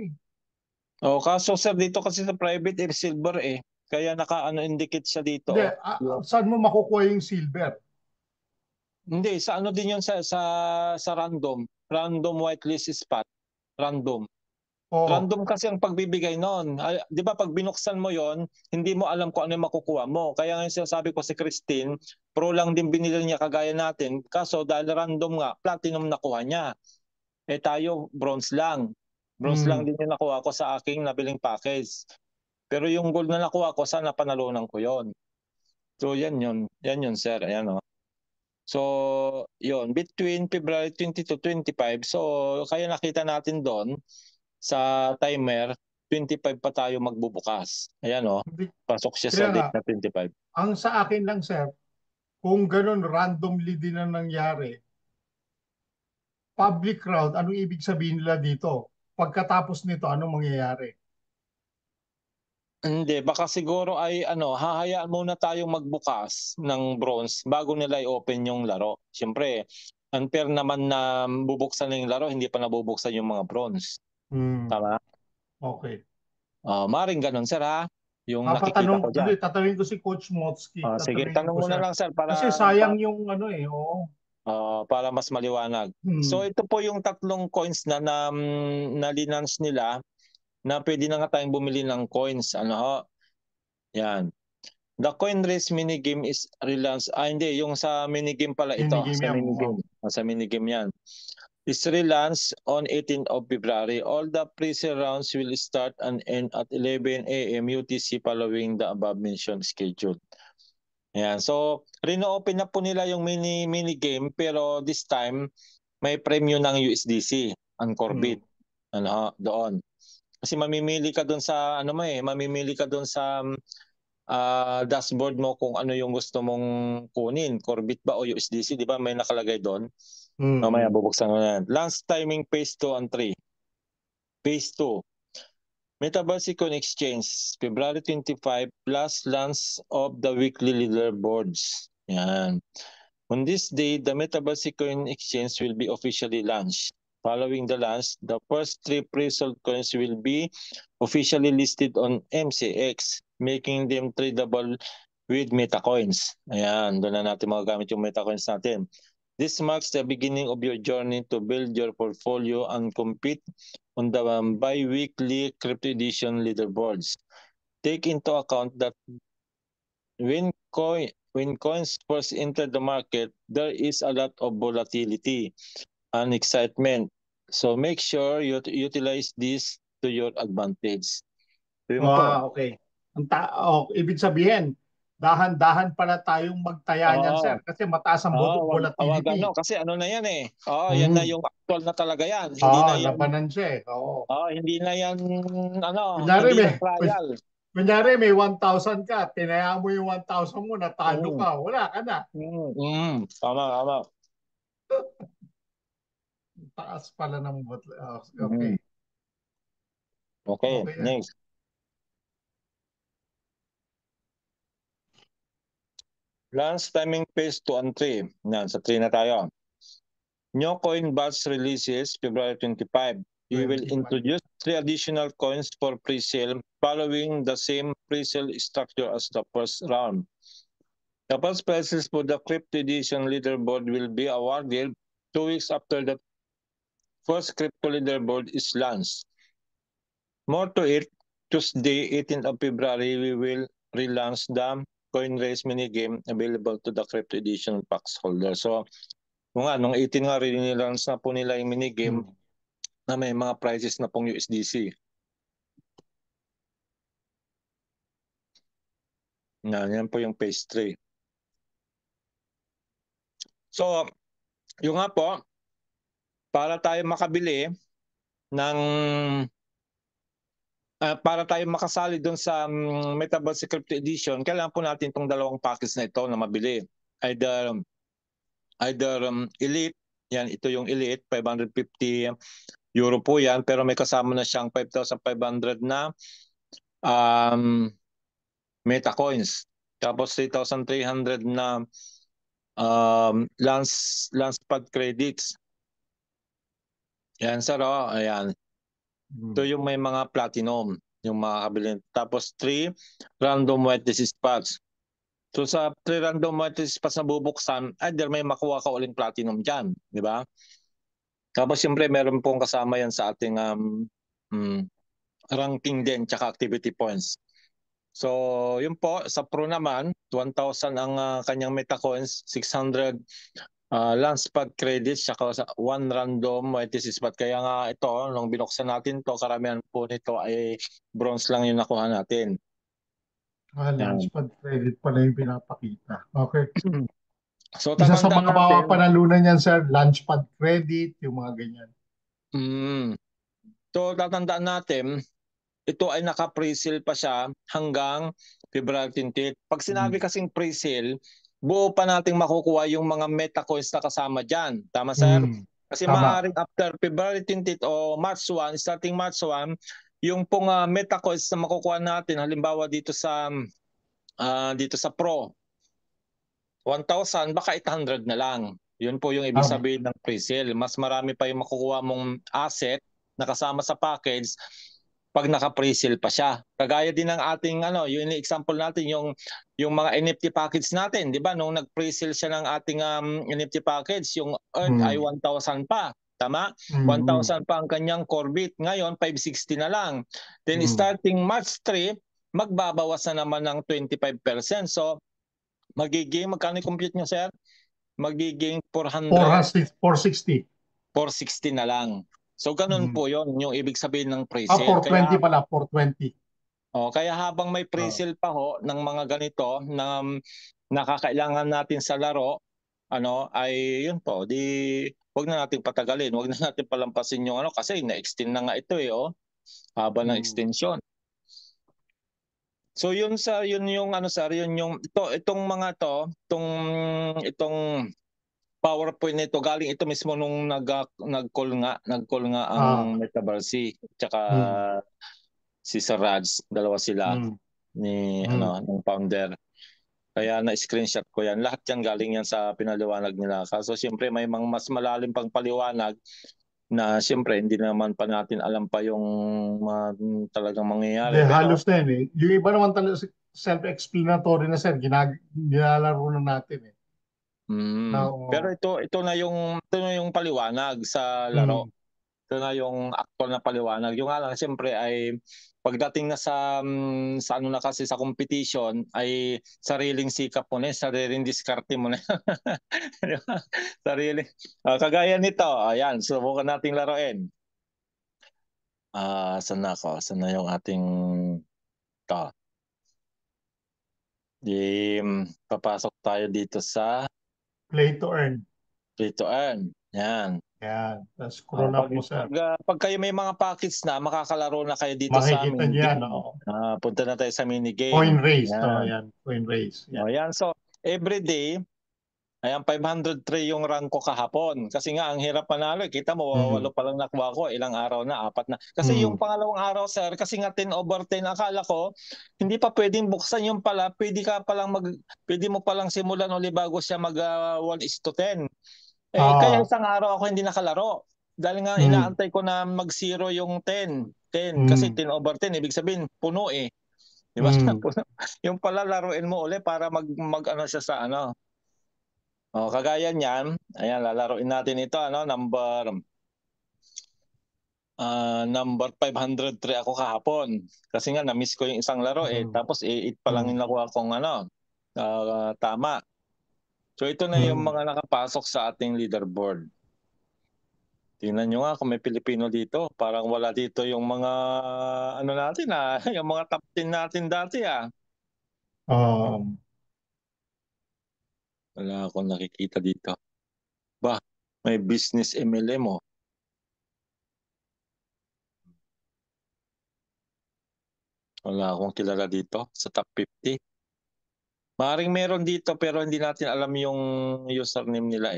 Kaso, sir, dito kasi sa private silver Kaya indicate siya dito. Hindi, saan mo makukuha yung silver? Hindi, sa ano din yun sa random. Random whitelist spot. Random. Random kasi ang pagbibigay noon. Di ba pag binuksan mo yon, hindi mo alam kung ano yung makukuha mo. Kaya nga sinasabi ko si Christine, pro lang din binili niya kagaya natin. Kaso dahil random nga, platinum nakuha niya. Tayo, bronze lang. Bronze lang din yung nakuha ko sa aking nabiling package. Pero yung gold na nakuha ko, sana panalunan ko yon. So yan yun. Yan yun, sir. Ayan, So, yon between February 20 to 25. So, kaya nakita natin doon sa timer, 25 pa tayo magbubukas. Ayan, pasok siya sa date na 25. Ang sa akin lang, sir, kung ganun randomly din ang nangyari, public round, anong ibig sabihin nila dito? Pagkatapos nito, anong mangyayari? Hindi, baka siguro ay hahayaan muna tayong magbukas ng bronze bago nila i-open yung laro. Siyempre, unfair naman na bubuksan na yung laro, hindi pa nabubuksan yung mga bronze. Tama? Okay. Maring ganun, sir, ha? Yung nakikita ko dyan. Tatanungin ko si Coach Motsky. Sige, tanong mo na lang, sir. Kasi sayang yung para mas maliwanag. So ito po yung tatlong coins na linance nila na pwede na nga tayong bumili ng coins. Yan. The coin race minigame is relaunched. Hindi, yung sa minigame pala ito. Sa minigame yan. Is relaunched on 18th of February. All the pre-sale rounds will start and end at 11 a.m. UTC following the above mentioned schedule. Yan. So, rino-open na po nila yung mini game pero this time may premium ng USDC ang Corbit. Doon. Kasi mamimili ka doon sa mamimili ka doon sa dashboard mo kung ano yung gusto mong kunin, Corbit ba o USDC, di ba? May nakalagay doon. Mamaya bubuksan mo na yan. Last timing phase 2 and 3. Phase 2. Metaverse Coin Exchange, February 25 plus launch of the weekly leaderboards. Yan. On this day, the Metaverse Coin Exchange will be officially launched. Following the launch, the first 3 pre-sold coins will be officially listed on MCX, making them tradable with MetaCoins. Ayan, doon na natin magagamit yung MetaCoins natin. This marks the beginning of your journey to build your portfolio and compete on the bi-weekly crypto edition leaderboards. Take into account that when coins first enter the market, there is a lot of volatility and excitement. So make sure you utilize this to your advantage. Okay. Ibig sabihin, dahan-dahan pala tayong magtaya niyan, sir. Kasi mataas ang volatility. Kasi na yan yan na yung actual na talaga yan. Hindi na yan. Labanan siya hindi na yan, hindi may na trial. Kunyari, may 1,000 ka, tinaya mo yung 1,000 mo, natalo Mm. ka, wala ka na. Tama, tama. Taas pala ng okay. Mm. Okay, Okay yan. next. Launch timing phase 2 and 3. Yan, sa 3 na tayo. New coin batch releases February 25. We will 25. introduce 3 additional coins for pre-sale following the same pre-sale structure as the first round. The first prizes for the Crypto Edition leaderboard will be awarded 2 weeks after the first crypto leaderboard is launched. More to it, Tuesday, 18th of February, we will relaunch the coin race mini game available to the Crypto Edition packs holder. So, nung 18 nga relaunch na po nila yung mini game na may mga prizes na pong USDC. Yan po yung phase 3. So, yung nga po, para tayo makabili ng para tayo makasali doon sa Metaverse Crypto Edition, kailangan po natin itong dalawang package na ito na mabili. Either Elite, yan, ito yung Elite, 550 euro po yan, pero may kasama na siyang 5,500 na Meta Coins. Tapos 3,300 na Launchpad credits. Yan, sir, oh, ayan. Ito yung may mga platinum, yung mga kabili. Tapos 3 random whitelist spots. So sa 3 random whitelist spots na bubuksan, either may makuha ka uling platinum dyan, di ba? Tapos siyempre meron pong kasama yan sa ating ranking din, tsaka activity points. So yun po, sa Pro naman, 1,000 ang kanyang Metacoins, 600 Launchpad credits, tsaka 1 random YTC spot. Kaya nga ito, nung binuksan natin to, karamihan po nito ay bronze lang yung nakuha natin. Launchpad credit pala yung pinapakita. Okay. So Isa sa tatandaan mga natin, mapapanalunan yan, sir, launchpad credit, yung mga ganyan. so tatandaan natin, ito ay naka-pre-sale pa siya hanggang February 20. Pag sinabi kasing pre-sale, buo pa nating makukuha yung mga meta coins na kasama dyan. Tama, sir? Kasi Tama. maaaring after February 20 o March 1, starting March 1, yung pong meta coins na makukuha natin, halimbawa dito sa Pro, 1,000, baka 800 na lang. Yun po yung ibig sabihin ng pre-sale. Mas marami pa yung makukuha mong asset na kasama sa package pag naka-pre-sale pa siya. Kagaya din ng ating yung example natin yung mga NFT package natin, 'di ba? Nung nag-pre-sale siya ng ating NFT package, yung earned ay 1,000 pa. Tama? 1,000 pa ang kanyang Corbit. Ngayon 560 na lang. Then starting March 3, magbabawas na naman ng 25%. So magkano compute nyo, sir? Magiging 460. 460 na lang. So ganun po yon yung ibig sabihin ng pre-sale. 420 pala, 420. Kaya habang may pre-sale pa ho ng mga ganito na nakakailangan natin sa laro, ay yun po, di wag na nating patagalin, wag na natin palampasin yung kasi na-extend na nga ito haba ng extension. So yun yung sir, yun yung itong mga itong PowerPoint nito galing ito mismo nung nag-call nga ang Metaverse tsaka si Sir Raj, dalawa sila ni ng founder. Kaya na-screenshot ko yan. Lahat yan galing yan sa pinaliwanag nila. Kaso siyempre may mga mas malalim pang paliwanag na siyempre hindi naman pa natin alam pa yung talagang mangyayari. Pero halos na yun eh. Yung iba naman talaga self-explanatory na, sir. Ginalaro na natin eh. Pero ito na yung paliwanag sa laro. Ito na yung actual na paliwanag. Yung nga lang siyempre ay pagdating na sa na kasi sa competition ay sariling sikap mo na, sariling diskarte mo na. Sariling kagaya nito. Ayan, subukan nating laruin. Saan na ako? Saan na yung ating to? Papasok tayo dito sa Play to earn. Play to earn. Yan. Yan. Tapos scroll up mo, sir. Pag kayo may mga packets na, makakalaro na kayo dito sa Makikita mini niyo yan. game. Oo. Punta na tayo sa mini Coin game. race. Yan. Yan. Coin race. Yan. Yan. So, every day, ayan, 503 yung rank ko kahapon. Kasi nga, ang hirap manalo. Kita mo, 8 pa lang nakuha ko. Ilang araw na, 4 na. Kasi yung pangalawang araw, sir, kasi nga 10/10, akala ko, hindi pa pwedeng buksan yung pala. Pwede mo palang simulan ulit bago siya mag 1:10. Kaya isang araw ako hindi nakalaro. Dahil nga, inaantay ko na mag-0 yung 10. Kasi 10/10, ibig sabihin, puno eh. Di ba? Yung pala, laruin mo ulit para mag ano siya sa ano. Kagaya niyan, ayan, lalaroin natin ito, number 503 ako kahapon. Kasi nga, na-miss ko yung isang laro Tapos, 8 pa lang yung nakuha kong tama. So, ito na yung mga nakapasok sa ating leaderboard. Tingnan nyo nga kung may Pilipino dito. Parang wala dito yung mga, natin yung mga top 10 natin dati Wala akong nakikita dito. May business MLM Wala akong kilala dito sa top 50. Maring meron dito pero hindi natin alam yung username nila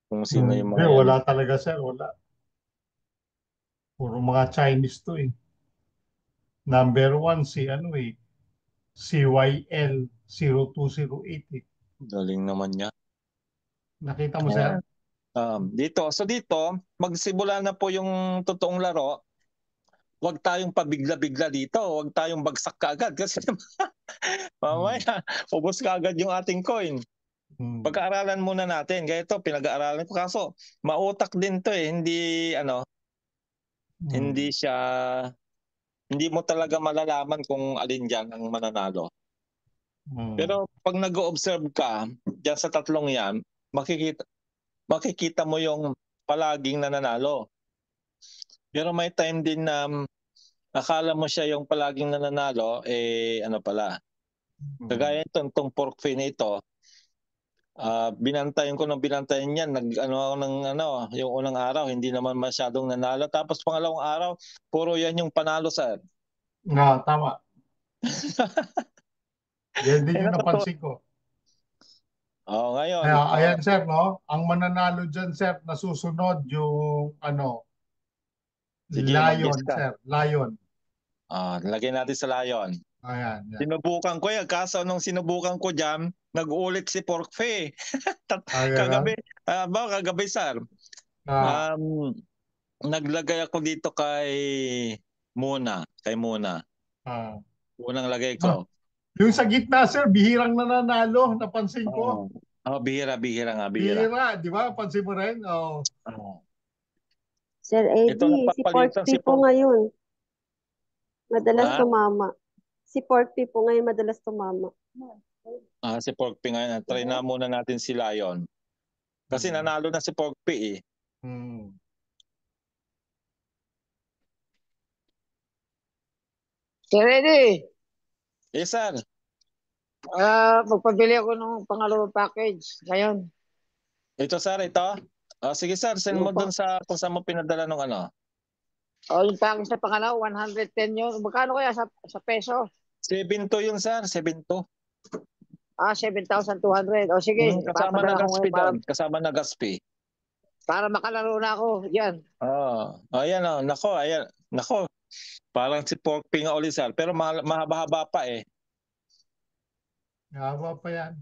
Kung sino yung mga yan. Wala talaga, sir. Wala. Puro mga Chinese to Number 1 CYL 0208 Galing naman niya. Nakita mo, sir? Dito. So dito, magsimula na po yung totoong laro. Huwag tayong pabigla-bigla dito. Huwag tayong bagsak kaagad kasi mamaya, ubos kaagad yung ating coin. Pag-aaralan muna natin. Kaya ito, pinag-aaralan ko. Kaso, mautak din to Hindi, hindi mo talaga malalaman kung alin dyan ang mananalo. Pero pag nag-observe ka, dyan sa tatlong yan, makikita mo yung palaging nananalo. Pero may time din na akala mo siya yung palaging nananalo, pala. Kagaya itong pork fin na ito, binantayan ko ng binantayan yan, yung unang araw, hindi naman masyadong nanalo. Tapos pangalawang araw, puro yan yung panalo, sir. Tama. Yan din yung napansin ko. Ngayon. Ayan, sir, no? Ang mananalo dyan, sir, nasusunod yung, Sige, Lion, sir. Lion. Lagyan natin sa Lion. Ayan. Sinubukan ko yan. Kaso nung sinubukan ko dyan, nag-ulit si Pork Fe. Kagabi, sir. Naglagay ako dito kay Muna. Unang lagay ko. Yung sa gitna, sir, bihirang nananalo. Napansin ko. Bihira nga. Bihira, di ba? Pansin mo rin? Sir Eddie, si Pork po ngayon. Madalas tumama. Si Pork po ngayon madalas tumama. Si Pork Pie ngayon. Try na muna natin si Lion. Kasi nanalo na si Pork Pie Sir Eddie. Yes, sir. Magpabili ako ng pangalawang package ngayon. Ito, sir, ito. Sige, sir, send mo dun kung saan mo pinadala ng Yung package sa pangalawa, 110 yun. Magkano kaya sa peso? 7.2 yun, sir. 7.2. 7,200. O sige. Kasama na gaspi doon. Kasama na gaspi. Para makalaro na ako. Yan. Ayan, nako, ayan. Nako, parang si Pork Pie nga ulit, sir. Pero mahaba-haba pa Mahaba pa yan.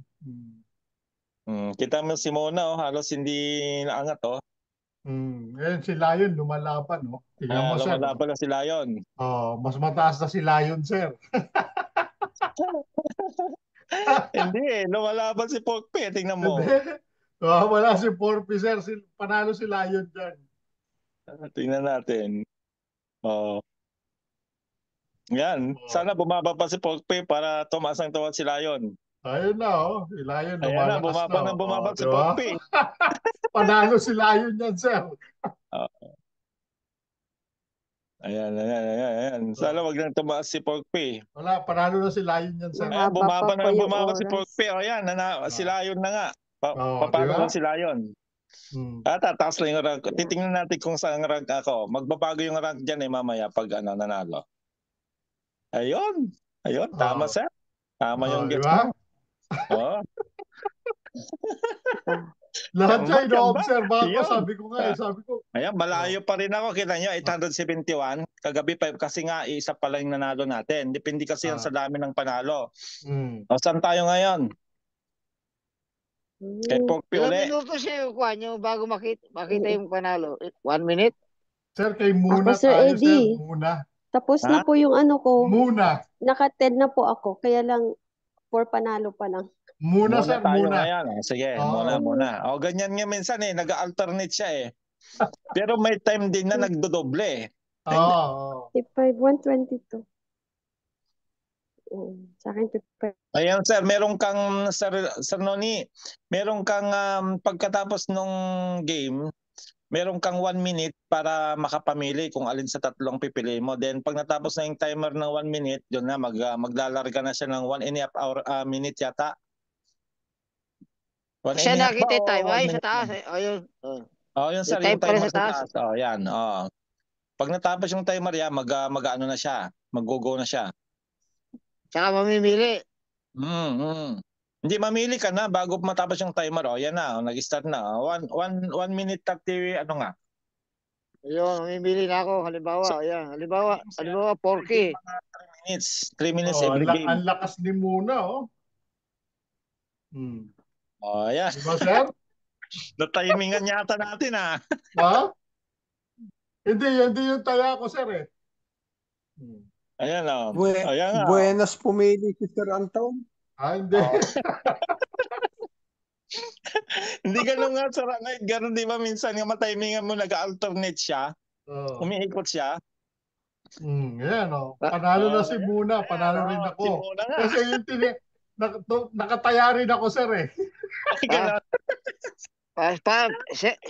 Kita mo si Mona, halos hindi naangat, Ngayon si Lion lumalaban, Tingnan mo, sir. Lumalaban na si Lion. Mas mataas na si Lion, sir. Hindi lumalaban si Pork Pie. Tingnan mo. Wala si Pork Pie, sir. Panalo si Lion dyan. Tingnan natin. Yan. Sana bumaba pa si Pork Pie para tumaas ang tawad si Lion. Ayun na, Si Lion lumalakas bumaba si Pork Pie. Panalo si Lion yan, sir. Ayan. Sana wag nang tumaas si Pork Pie. Wala, panalo na si Lion yan, sir. Bumaba si Pork Pie. Ayan, si Lion na nga. Papalo na si Lion. Tataas lang yung rank ko. Titingnan natin kung saan rank ako. Magbabago yung rank dyan mamaya pag nanalo. Ayun. Tama sir. Tama yung di guess ba? mo. Oh. Lahat siya Tiyamba. ino-observe ako. Yun. Sabi ko nga sabi ko. Ayan, malayo pa rin ako. Kita nyo, 871. Kagabi pa, kasi nga, isa pa lang yung nanalo natin. Depende kasi yan sa dami ng panalo. O, saan tayo ngayon? Kay Porky Ilang uli. minuto siya yung kuha nyo bago makita yung panalo? 1 minute? Sir, kay muna Ako, Sir tayo, Eddie. sir. Muna. Tapos na po yung ano ko. Muna. Naka-10 na po ako. Kaya lang, 4 panalo pa lang. Muna, sir, tayo muna. ngayon. Sige, muna. O, ganyan nga minsan nag-alternate siya Pero may time din na nagdodoble. 55, 122. Sa akin, 55. Ayan sir, meron kang, Sir Noni, meron kang pagkatapos nung game, meron kang 1 minute para makapamili kung alin sa tatlong pipiliin mo. Then pag natapos na yung timer ng 1 minute, yun na, maglalarga na siya ng 1.5 minute yata. Siya nakita yung time. Ayun sa taas. Ayun. Yun sir, yung timer sa taas. Yan. Pag natapos yung timer yan, mag-ano na siya, mag-go na siya. Tsaka mamimili. Hindi, mamili ka na bago matapos yung timer. Yan na, nag-start na. 1 minute 30, ano nga. Ayun, mamimili na ako. Halimbawa, ayan. Halimbawa, Porky. 3 minutes every game. Ang lakas ni Muna, Yan. Diba, sir? Na-timingan yata natin, Ha? Hindi yung taya ko, sir, Ayan, Buenas pumili si Sir Anton. Hindi. Hindi ganun nga, Sir. Ganun, di ba, minsan yung matimingan mo, nag-alternate siya. Umiikot siya. Yan, Panalo na si Muna. Panalo rin ako. Si Muna nga. Kasi yung nakataya rin ako, sir,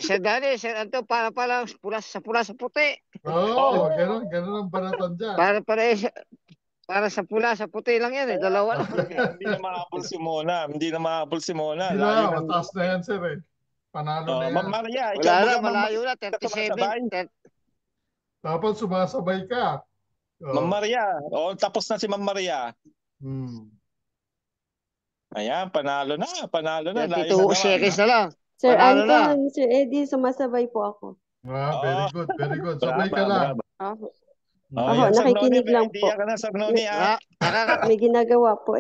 Sir Danny, Sir Anton, para pula sa puti. Ganun ang banatan dyan. Para sa pula, sa puti lang yan dalawa lang. Hindi na mahabol si Mona. Hindi Mataas na yan, sir, Panalo na yan. Ma'am Maria, Wala na, malayo na, 37. Dapat sumasabay ka. Ma'am Maria, tapos na si Ma'am Maria. Ayan, panalo na. 32 seconds na lang. Sir Panalo Anton, Sir Eddie, sumasabay po ako. Very good. Sabay ka lang. Ako, Yan, Sir nakikinig Noni, lang may idea po. ka na, Sir Noni, May ginagawa po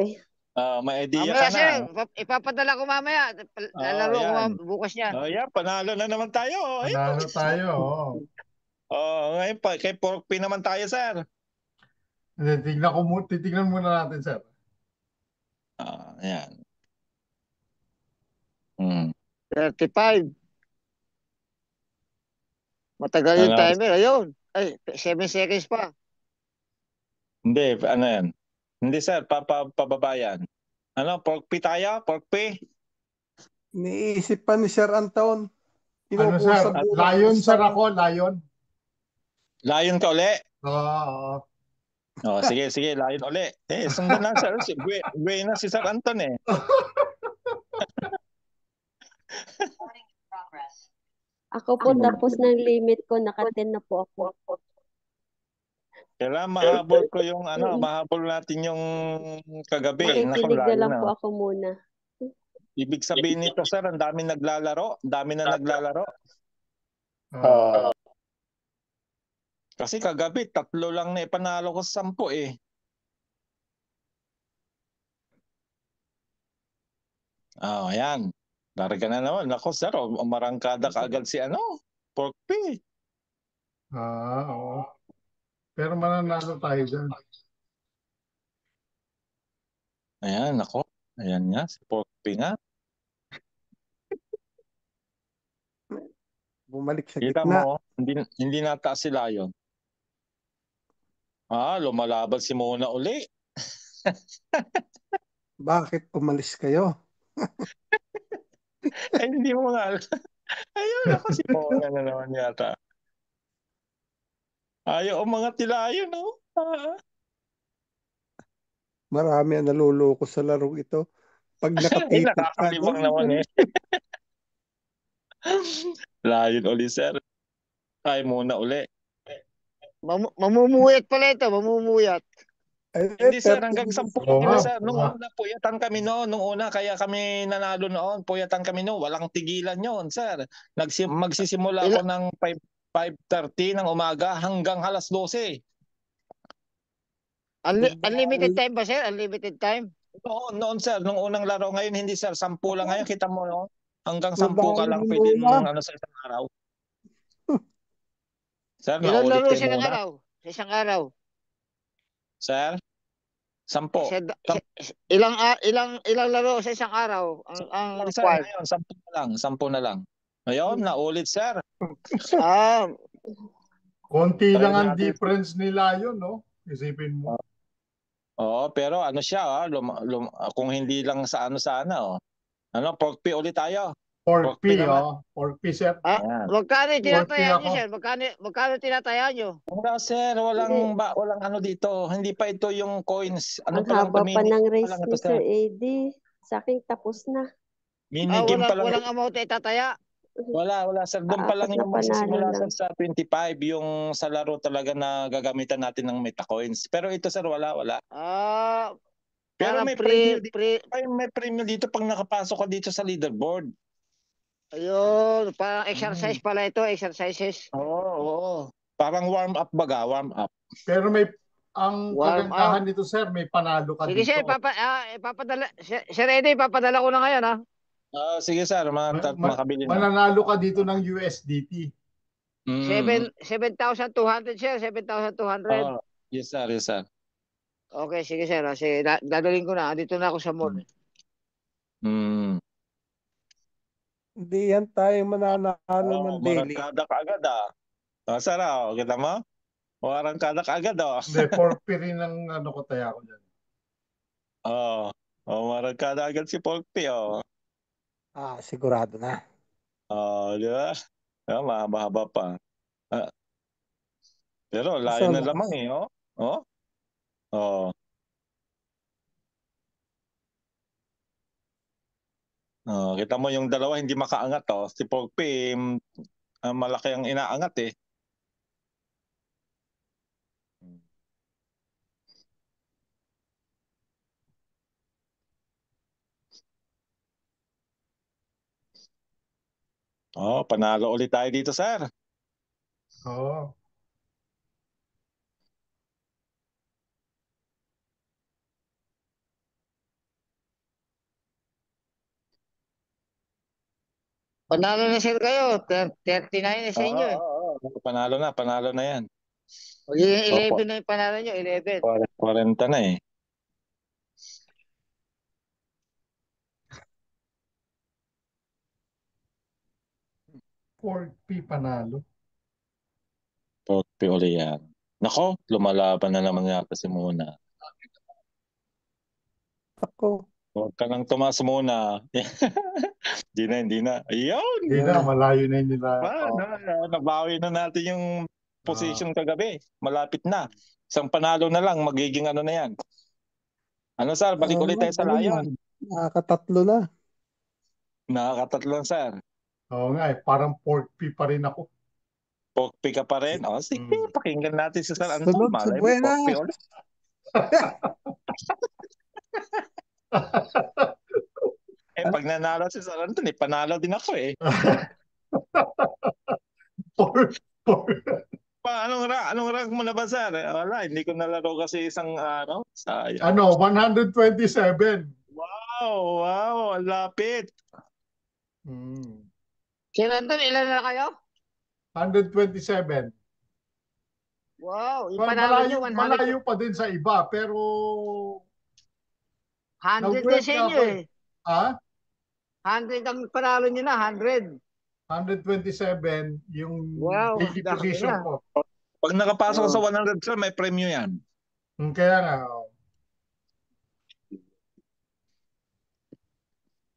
may idea Mamaya, ka sir, na. ipapadala ko mamaya. Lalaro ko bukas niya. Yan, panalo na naman tayo. Panalo tayo, Ngayon kay Porky naman tayo, sir. Titignan muna natin, sir. Ayan. 35. Matagal yung timer. Ayun. 7 seconds pa. Hindi, ano yan? Hindi, sir, pababa yan. Porky tayo? Porky? Iniisip pa ni Sir Anton. Ano, sir? Lion, sir, ako. Lion. Lion ka uli? Oo. Sige, Lion uli. Sundan lang, sir. Buhay na si Sir Anton, Ako po, tapos ng limit ko, naka-10 na po ako. Kailangan mahabol ko yung mahabol natin yung kagabi. Nakikinig na lang po ako muna. Ibig sabihin nito, sir, ang dami naglalaro. Dami na naglalaro. Kasi kagabi, 3 lang na ipanalo ko sa 10 Ayan. Larga na naman. Ako, sir, umarangkada kaagad si Porky. Oo. Pero mananalo tayo dyan. Ayan, ako. Ayan nga, si Porky nga. Bumalik sa Kita gitna. mo, hindi nataas si Lion. Lumalaban si Mona uli. Bakit umalis kayo? Hindi mo nga. Ayun, ako si Mona na naman yata. Ayaw umangat nila yun, Marami ang naluloko sa larong ito. Pag nakatipid ka nakakalibang naman Lion uli, sir. Ay, muna uli. Mamumuyat pala ito, mamumuyat. Hindi, sir. 30 Hanggang minutes. 10 Oo kami na, nga, sir. oo Nung nga. una, puyatan kami noon. Nung una, kaya kami nanalo noon. Puyatan kami noon. Walang tigilan yon, sir. Magsisimula Ila, ako ng 5:30 ng umaga hanggang alas 12. unlimited time ba, sir? Unlimited time? Noon, sir. Nung unang laro. Ngayon, hindi, sir. 10 lang ngayon. Kita mo, no? Hanggang 10 ka Nadali lang mo pwedeng muna. ano sa isang araw. Sir, Ilang naulit laro kayo sa isang muna. araw? Sa isang araw? Sir, 10. Sa, ilang laro sa isang araw ang Lang, sir. required? Ngayon, 10 na lang. 10 na lang. Ngayon, naulit, sir. Ah, Konti Try lang ang natin. difference nila yun, no? Isipin mo. Oo, pero ano siya, kung hindi lang sa ano sana, Ano, pork pie ulit tayo. Pork pie pie, naman. oh. Pork pie, sir. Ayan. magkano yung Pork pie tinataya nyo, ako. sir? Magkano tinataya nyo? Wala, sir, Hindi. walang ano dito. Hindi pa ito yung coins. Ano Ang pa lang ito, haba pa mini ng pa race lang ito, ni sir. Sir AD. Sa akin, tapos na. Mini game pa lang. Walang amount na itataya. Wala, sir. Doon pa lang Paapat na yung panalo magsisimula, lang. sir, sa 25, yung sa laro talaga na gagamitan natin ng meta coins. Pero ito, sir, wala. Ah, Pero parang may premium dito. pre, May premium dito pag nakapasok ka dito sa leaderboard. ayun, parang exercise pala ito, exercises. Oo. Parang warm up baga, warm up. Pero ang Warm kagandahan up. nito, sir, may panalo ka Sige, sir, dito. ipapadala, Sir Eddie, ipapadala ko na ngayon, ha? Sige, sir, makabili na. Mananalo ka dito ng USDT. 7,200, sir, 7,200. Yes, sir, yes, sir. Okay, sige, sir. Sige, dadalhin ko na. Dito na ako sa mall. Hindi yan tayo mananalo ng daily. Marangkada ka agad, sir, kita mo? Marangkada ka agad, Hindi, pork pie rin ang ano ko taya ko dyan. Marangkada agad si pork pie, Sigurado na. di ba? Mahaba pa. Pero layo So, na lamang, kita mo yung dalawa hindi makaangat, si pork pie, malaki ang inaangat, eh. Panalo ulit tayo dito, sir. Oo. Panalo na, sir, kayo. 39 na sa inyo, eh. Panalo na yan. Magiging 11 na yung panalo nyo, 11. 40 na, eh. Pork pie panalo. Pork pie ulit yan. Nako, lumalaban na naman yata si Muna. Ako. Huwag ka nang tumas muna. Hindi na. Ayun! Hindi na, malayo na yun nila. Nabawi na natin yung position kagabi. Malapit na. Isang panalo na lang, magiging ano na yan. Ano, sir? Balik ulit tayo sa Lion. Nakakatatlo na. Nakakatatlo, sir. Oo nga, parang pork pie pa rin ako. Pork pie ka pa rin. Sige, pakinggan natin si Sir Anton. Sunod si Malay mo, Buena. pork pie ulit. Pag nanalo si Sir Anton, panalo din ako, eh. Pork. Anong rank mo na ba, sir? Wala, hindi ko nalaro kasi isang sayang. 127. Wow, ang lapit. Sir Anton, ilan na kayo? 127. Wow, yung panalo nyo, 100. Malayo pa din sa iba, pero 100 din sa inyo, eh. 100 ang panalo nyo na, 100. 127 yung daily laki position na. ko. Pag nakapasok sa 100, sir, may premyo yan. Kaya nga.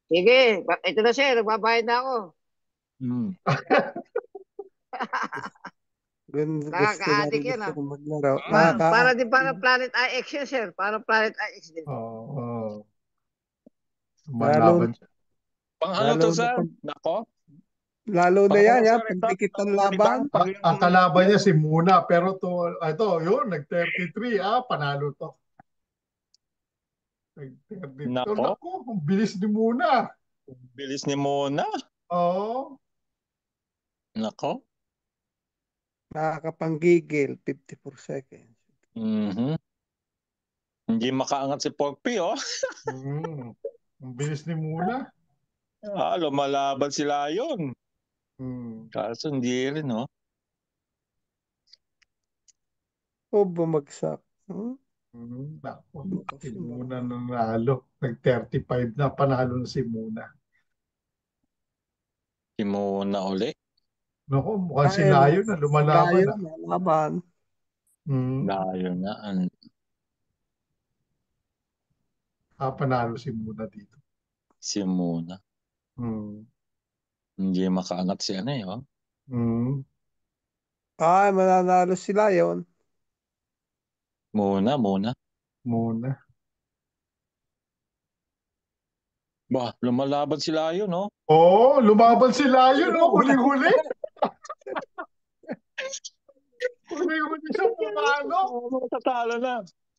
Sige, ito na, sir. Nagbabayad na ako. Gusto Nakaka-addict yan, gusto kong maglaro. Para din para Planet IX yun, sir. Para Planet IX din. Malaban siya. Pang ano to, sir? Nako. Lalo na Baka yan, sa pagdikit ng resulta, laban. pag Ang kalaban niya si Muna, pero ito, yun, nag-33, panalo to. Nag-33. Nako, Naku, ang bilis ni Muna. bilis ni Mona. Oo. Nako. Nakakapanggigil, 54 seconds. Mhm. Hindi makaangat si Porky, oh. Ang bilis ni Muna. Lumalaban sila yun. Mm. Kaso hindi rin, oh. Bumagsak. Naku, si Muna nanalo. Nag-35 na, panalo na si Muna. Si Mona uli. Naku, mukhang si Layo na lumalaban. Layo na laban. Layo na. Panalo si Muna dito. Si Mona. Hindi makaangat si ano, oh. Mananalo si Lion. Muna. Muna. Ba, lumalaban sila yun, no? Oo, lumaban si Layo, no? Huli-huli. Huli-huli siya pumalo. Matatalo na.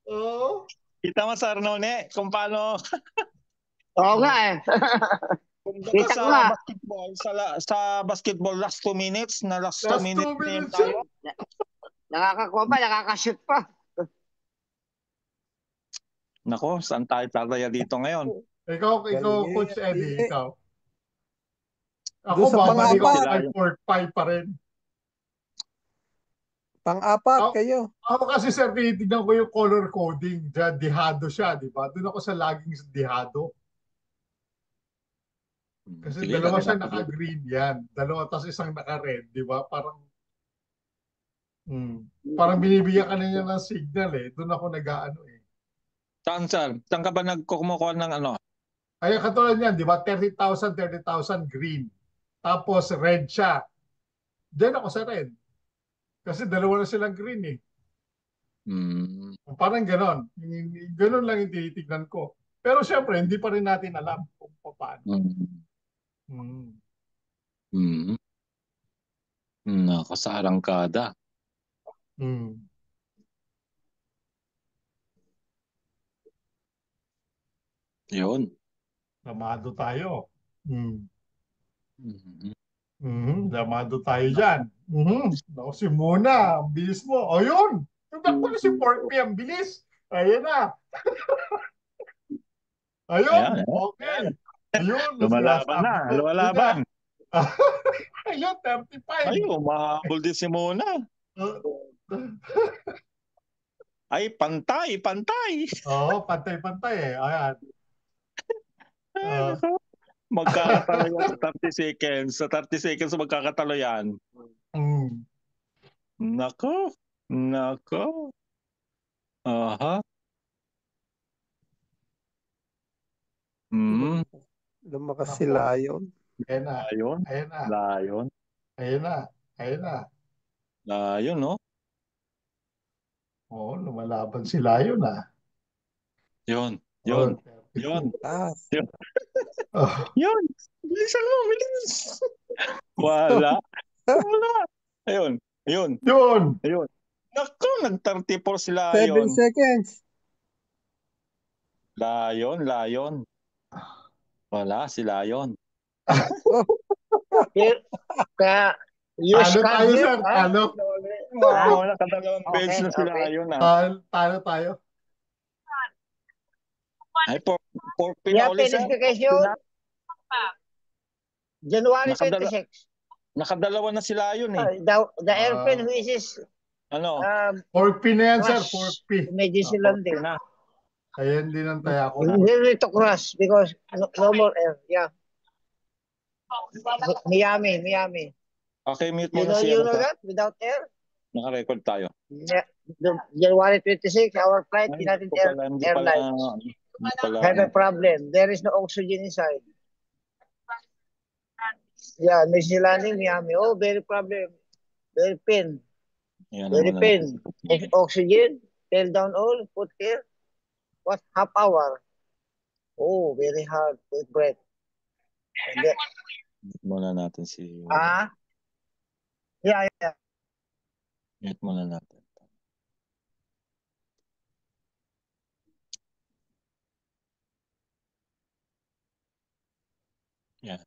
Oo. Kita mo sa Arnone kung paano. Oo nga eh. Kumbaga Kita ko sa nga. basketball, sa basketball last 2 minutes, na last 2 Last 2 minutes minutes tayo. yun. Nakakakuha pa, nakakashoot pa. Nako, saan tayo tataya dito ngayon? Ikaw, Galing Coach eh. Eddie, ikaw. Ako, Doon sa babalik ako pang-apat. kay Fort 5 pa rin. Pang-apat Ako- kayo. Ako kasi, sir, tinitignan ko yung color coding. Diyan, dihado siya, di ba? Doon ako sa laging dihado. Kasi Sige, dalawa dali siya natin. naka-green yan. Dalawa, tapos isang naka-red, di ba? Parang binibigyan ka na niya ng signal eh. Doon ako nag-aano eh. Saan, sir? Saan ka ba nagkukumukuha ng ano? Ay, katulad niyan, di ba? 30,000 green. Tapos red siya. Diyan ako sa red. Kasi dalawa na silang green eh. Hmm. Parang ganon. Ganon lang yung tinitignan ko. Pero syempre, hindi pa rin natin alam kung paano. Nako, sa arangkada. Yun. Damado tayo. Damado tayo dyan. Naku, si Muna, ang bilis mo. O yun, tumakbo na si Porky, ang bilis. Ayan na. Ayun, Ayan, okay. Ayun, lumalaban na. sinasabi ko. Lumalaban. Ayun, 35. Ayun, mahabol din si Mona. Ay, pantay. Oo, pantay-pantay eh. Ayan. Magkakatalo yan sa 30 seconds. Sa 30 seconds magkakatalo yan. Nako. Aha. Lumakas si Lion. Ayan na. Lion. Lion, no? Oo, lumalaban si Lion ah. Yun. Taas. Yun. Bilisan mo, bilis. Wala. Ayun. Yun. Nako, nag-34 si 7 Lion. seconds. Lion. Wala, si Lion. Kaya, use Talo tayo, card sir. Talo. Oo, nakadalawang bench na si Lion. Talo tayo. Ay, pork Yeah, pinaulis. penetration. January 26. Nakadalawa na si Lion eh. The airplane which is Ano? Pork pin na yan, sir. crash. Pork pin. Emergency landing. Ayan din ang taya ko. We need to crash because no more air. Yeah. Miami. Okay, mute You muna siya. know that? Without air? Naka-record tayo. Yeah. January 26, our flight, United Airlines have a problem. There is no oxygen inside. Yeah, emergency landing, Miami. Oh, very problem. Very pain. Very pain. Oxygen, tail down all, put here. What? Half hour. Oh, very hard. Take breath. Muna natin si... Yeah, yeah. Mute muna natin. Yeah.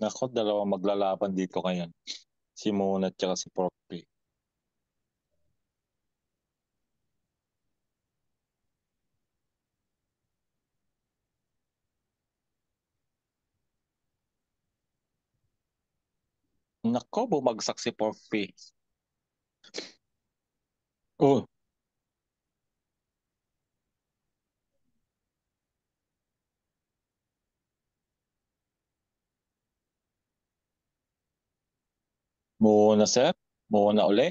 Nako, dalawa maglalaban dito ngayon. Si Mona at saka si Porky. Nako, bumagsak si Porky. Oh. Muna, sir. Muna ulit.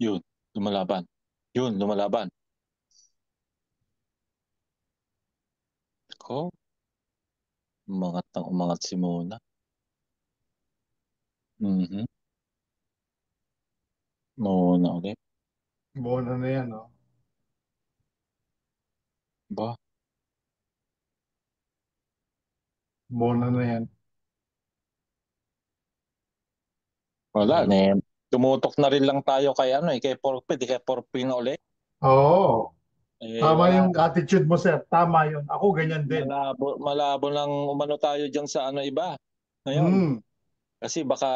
Yun, lumalaban. Yun, lumalaban. Ako, umangat ng umangat si Mona. Mona ulit. Mona na yan, no? Ba? Mona na yan. Wala, tumutok na rin lang tayo kay kay Porky, di kay Porky na ulit. Oo. Tama Wala. yung attitude mo, sir. Tama yun. Ako ganyan din. Malabo lang umano tayo dyan sa iba. Ngayon. Kasi baka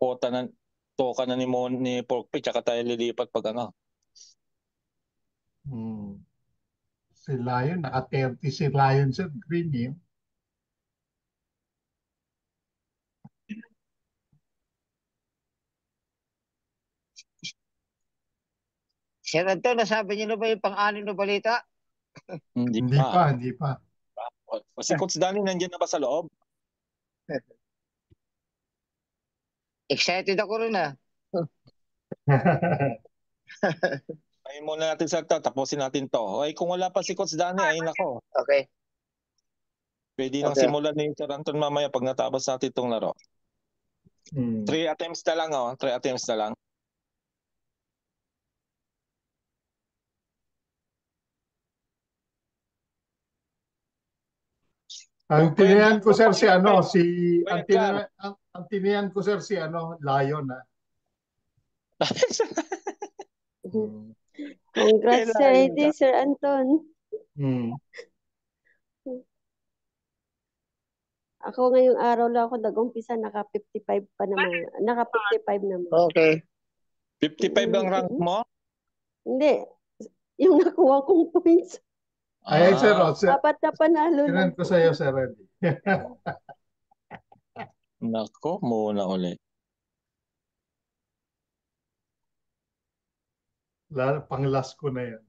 quota na toka na ni Porky tsaka tayo lilipat pag Si Lion, naka-30 si Lion, sir. Green yun. Sir Anton, nasabi niyo na ba yung pang-anim na balita? Hindi pa. Si Coach Danny nandiyan na ba sa loob? Excited ako rin Ay muna natin sa tapusin natin to. Ay kung wala pa si Coach Danny, ay nako. Okay. Pwede nang simulan ni Sir Anton mamaya pag natapos natin itong laro. 3 attempts na lang, 3 attempts na lang. Ang tinihan ko, sir, ang tinihan ko, sir, si Lion, ha? Congrats, Sir Anton. Ako ngayong araw lang ako nag-umpisa, naka-55 pa naman. Naka-55 naman. Okay. 55 ang rank mo? Hindi. Yung nakuha kong points. Ay, sir, apat na panalo lang. Ko sa'yo, sir, Randy. Nako, muna ulit. Pang-last ko na yan.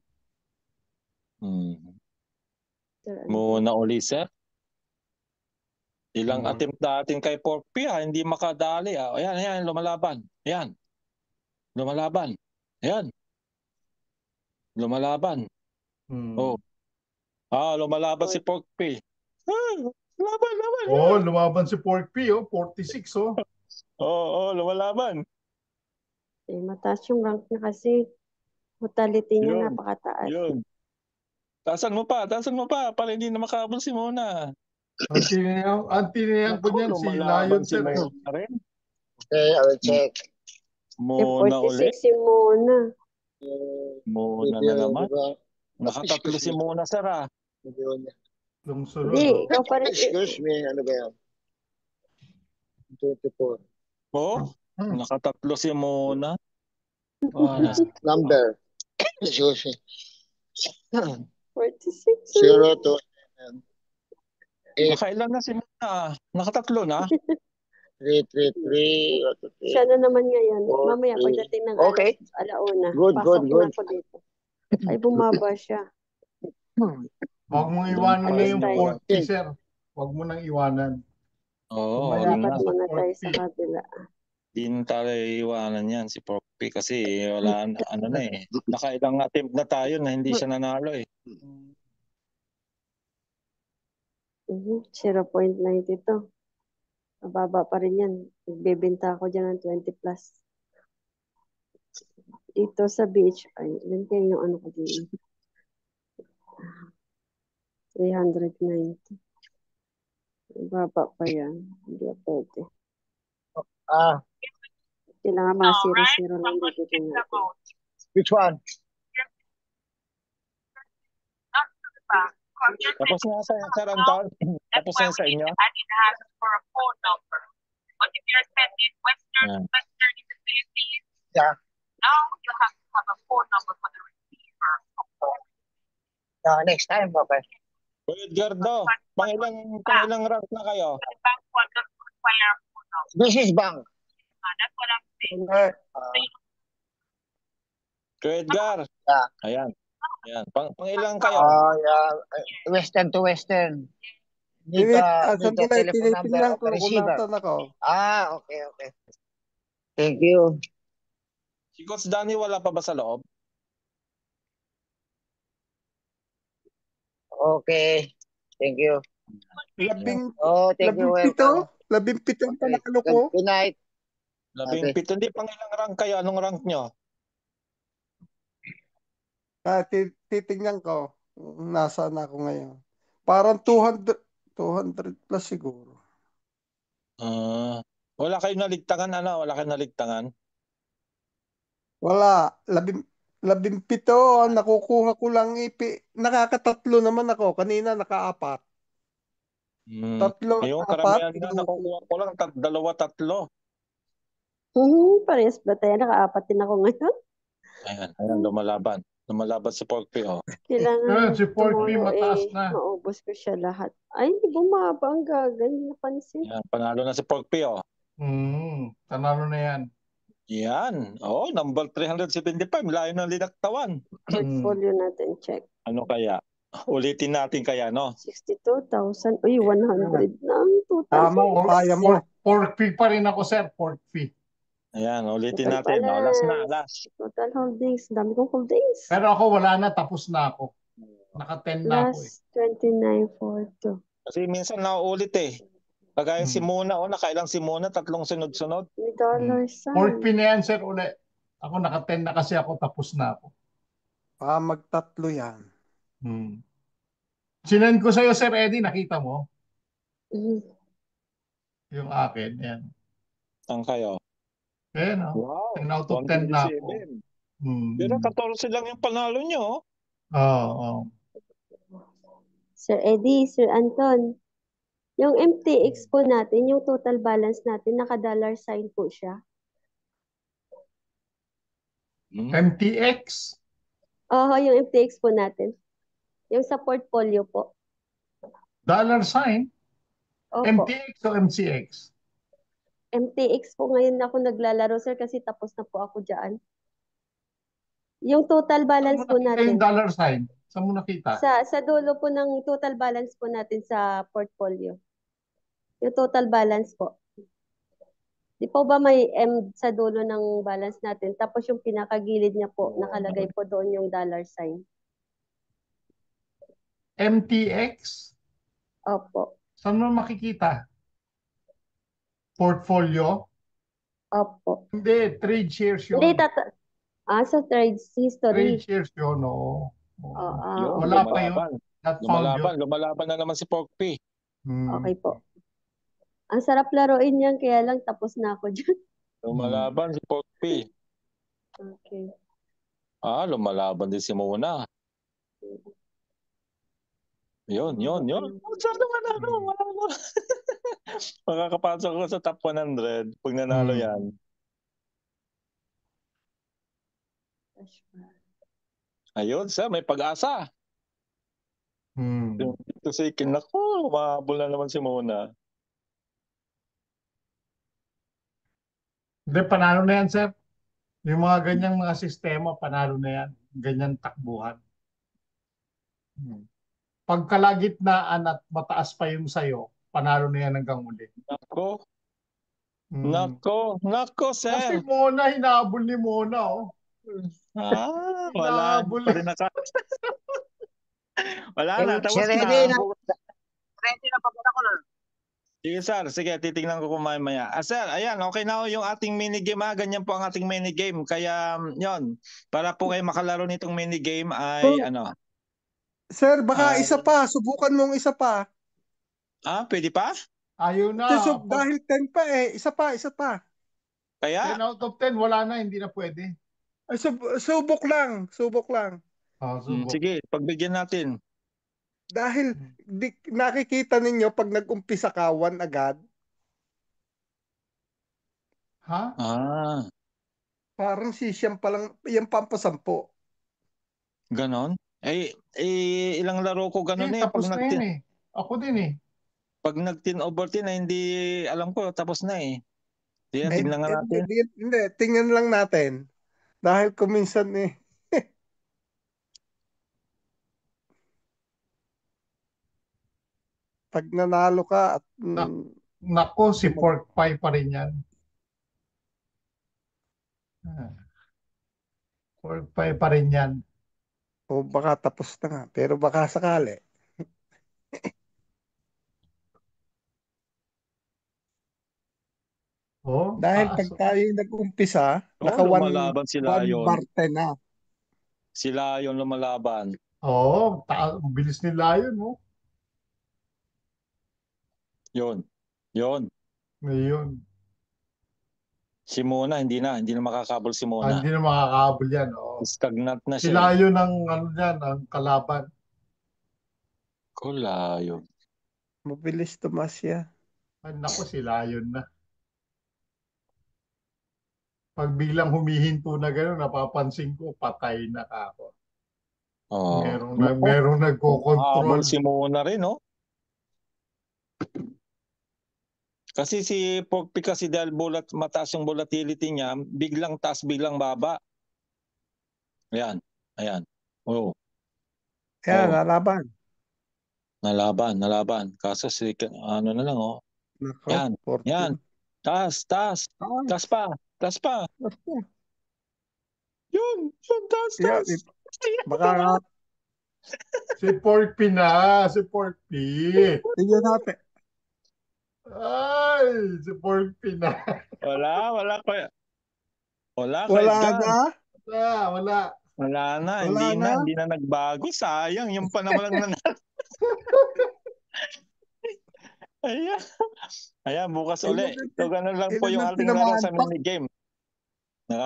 Muna ulit, sir. Ilang attempt natin kay Porky, hindi makadali. Ayan, lumalaban. Ayan. Lumalaban. Ayan. Lumalaban. Lumalaban si Porky. Laban. Lumaban si Porky, 46, lumalaban. Mataas yung rank niya kasi. Mortality niya napakataas. Yun. Tasan mo pa para hindi na makabol si Mona. Antiniyan ko niyan si Lion, sir. Okay, I will check. Mona ulit. Si Mona. Mona na naman. Nakatatlo si Mona, sir, Lungsunod. Hindi, ikaw pa rin. Excuse me, ano ba yan? 24. Nakatatlo si Mona. Number. Excuse me. 46. 0 to Nakailan na si Mona? Nakatatlo na? 3. Siya na naman ngayon. Mamaya pagdating ng alauna. Good. Ako dito. Ay, bumaba siya. Huwag mong iwanan na yung 40, sir. Huwag mo nang iwanan. Dapat muna tayo sa kabila. Di na tayo iiwanan yan si Porky kasi wala na, ano na eh. Nakailang attempt na tayo na hindi siya nanalo eh. 0.92. Mababa pa rin yan. Nagbebenta ako dyan ng 20 plus. Ito sa BHI, ilan kayo yung ano ko din? 390. Mababa pa yan. Hindi pwede. Kailangan mga 0-0 lang dito natin. Which one? Tapos na sa Sir Anton? Tapos na sa inyo? But if you're sending Western in the Philippines, Yeah. now you have to have a phone number for the receiver. Next time, okay. Kuya Edgardo, pangilang rank na kayo? The bank will not require a phone number. This is bank. That's what I'm saying. Kuya Edgar? Yeah. Ayan. Ayan. Pangilang kayo? Yeah. Western to Western. Need the telephone number of the receiver. Okay. Thank you. Si Coach Danny wala pa ba sa loob? Okay. Thank you. Labing Thank you. pito? Welcome. 17 ang panalo ko. Good night. 17. Hindi, pangilang rank kayo? Anong rank nyo? Titingnan ko. Nasaan ako ngayon. Parang 200 plus siguro. Wala kayong naligtangan, ano? Wala kayong naligtangan? Wala. 17. Nakukuha ko lang nakakatatlo naman ako. Kanina nakaapat. Tatlo, Yung apat. karamihan na nakukuha ko lang, 2-3. Parehas ba tayo? Nakaapat din ako ngayon. Ayan, lumalaban. Lumalaban si Porky, oh. Kailangan Si Porky tomorrow mataas na. maubos ko siya lahat. Ay, hindi bumaba ang gaga. Hindi napansin. Ayan, panalo na si Porky, oh. Tanalo na yan. Yan. Number 375. Layo ng linaktawan. Portfolio natin, check. Ano kaya? Ulitin natin kaya, no? 62,000. Uy, 100 na ang total. Tama, kaya mo. Pork fee pa rin ako, sir. Pork fee. Ayan, ulitin Total natin. balance. Last. Total holdings. Dami kong holdings. Pero ako wala na. Tapos na ako. Naka-10 na ako eh. Last 29.42. Kasi minsan nauulit eh. Kagaya si Muna, nakailang si Muna, 3 sunod-sunod. May dollar sign. Pork fee na yan, sir, uli. Ako naka-10 na kasi ako. Tapos na ako. Magtatlo yan. Sinend ko sa'yo, Sir Eddie. Nakita mo? Mhm. Yung akin. Yan. Saan kayo? Ayan, Wow. 10 out of 10 na ako. 127. Pero 14 lang yung panalo nyo. Oo. Sir Eddie, Sir Anton, yung MTX po natin, yung total balance natin, naka-dollar sign po siya. MTX? Oo, yung MTX po natin. Yung sa portfolio po. Dollar sign? Opo. MTX o MCX? MTX po ngayon ako naglalaro, sir, kasi tapos na po ako dyan. Yung total balance po natin. Yung dollar sign? Saan mo nakita? Sa dulo po ng total balance po natin sa portfolio. Yung total balance po. Di po ba may M sa dulo ng balance natin? Tapos yung pinakagilid niya po, nakalagay po doon yung dollar sign. MTX? Opo. Saan mo makikita? Portfolio? Opo. Hindi, trade shares yun. Hindi, sa trades history. Trade shares yun, oo. Wala pa yun. Lumalaban na naman si Porky. Okay po. Ang sarap laruin yan, kaya lang tapos na ako dyan. Lumalaban si Porky. Okay. Lumalaban din si Muna. Yun. Sana manalo. Makakapasok ko sa top 100 pag nanalo yan. Ayun, may pag-asa. Ito si Ikin, ako, mahabol na naman si Muna. Hindi, panalo na yan, sir. Yung mga ganyang mga sistema, panalo na yan. Ganyan takbuhan. Pagkalagitnaan at mataas pa yung sayo, panalo na yan hanggang uli. Ako, Nako, Kasi sir. Mona, hinabol ni Mona, oh. Wala. Hinabol. Pa rin wala na, tapos Ready na. na. Ready na, papunta ko na. Sige sir, sige, titignan ko kung maya. Sir, ayan, okay na yung ating minigame. Ganyan po ang ating minigame. Kaya, yon, para po kayo makalaro nitong minigame ay, Sir, baka ay, isa pa. Subukan mong isa pa. pwede pa? Ayaw na. Dahil 10 pa eh. Isa pa. 10 out of 10, wala na, hindi na pwede. Ay, subok lang. Subok. Sige, pagbigyan natin. Dahil nakikita ninyo pag nag-umpisa ka, 1 agad. Ha? Parang siyam pa lang, yung pampasampo. Ganon? Ilang laro ko ganon Tapos na yun eh. Ako din eh. Pag nag-10 over 10 hindi alam ko, tapos na eh. Tingnan nga natin. Hindi, tingnan lang natin. Dahil kuminsan eh. Pag nanalo ka at Nako, si pork pie pa rin yan. Pork pie pa rin yan. o baka tapos na nga. Pero baka sakali. Dahil pag tayo nag-umpisa, naka lumalaban sila 1 yon. barte na. Sila yon lumalaban. Oo, bilis nila yun, no? Yun. Ngayon. Si Mona, hindi na makakabol si Mona. Hindi na makakabol yan, oh. Stagnant na siya. Sila yun ang kalaban. Layo. Mabilis tumas siya. Nako, sila yun na. Pag biglang humihinto na gano'n, napapansin ko, patay na ako. Merong nagko-control. Si Mona rin, no? Kasi si Porky kasi dahil mataas yung volatility niya, biglang taas, biglang baba. Ayan. Oh. Kaya Nalaban. Kaso ano na lang, oh. Nako, Yan. Taas pa. Yun, taas. Baka Si Porky na, si Porky. tingnan natin. Ay, si Porky na. Wala pa. Wala na? Wala. Wala na, hindi na nagbago. Sayang, yung pa naman lang Ayan, bukas uli. So, ganun lang po yung ating laro sa minigame.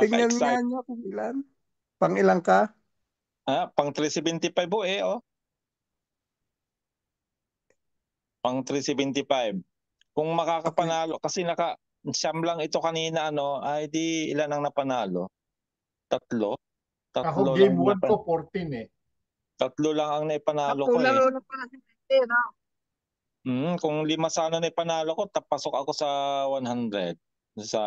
Tingnan nga nyo kung ilan. Pang ilang ka? Pang 375 po Pang 375. Kung makakapanalo, kasi siyam lang ito kanina, ay di ilan ang napanalo? Tatlo Ako lang game 1 ko 14 eh. Tatlo lang ang naipanalo ko Laro na pala si Pete, no? Kung 5 sana naipanalo ko, tapasok ako sa 100. Sa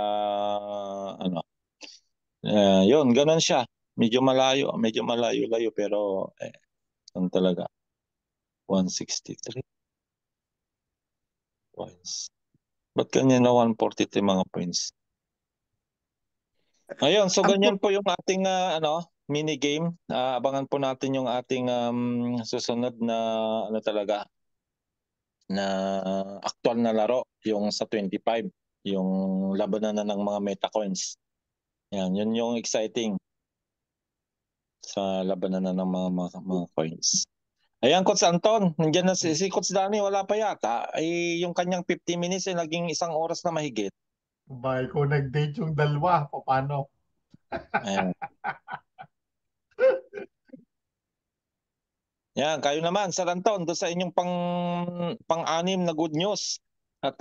yun, ganun siya. Medyo malayo pero ano talaga. 163 points. Ba't ganyan na 143 mga points? Ayun, so ganyan po yung ating mini game. Abangan po natin yung ating susunod na talaga na actual na laro, yung sa 25, yung labanan na ng mga meta coins. Yun yung exciting sa labanan na ng mga coins. Ayan, Coach Anton, nandiyan na si Coach Danny, wala pa yata. Yung kanyang 50 minutes ay naging 1 oras na mahigit. Bay ko nag-date yung dalawa, paano? Ayan. Yan, kayo naman, Sir Anton, doon sa inyong pang-anim na good news. At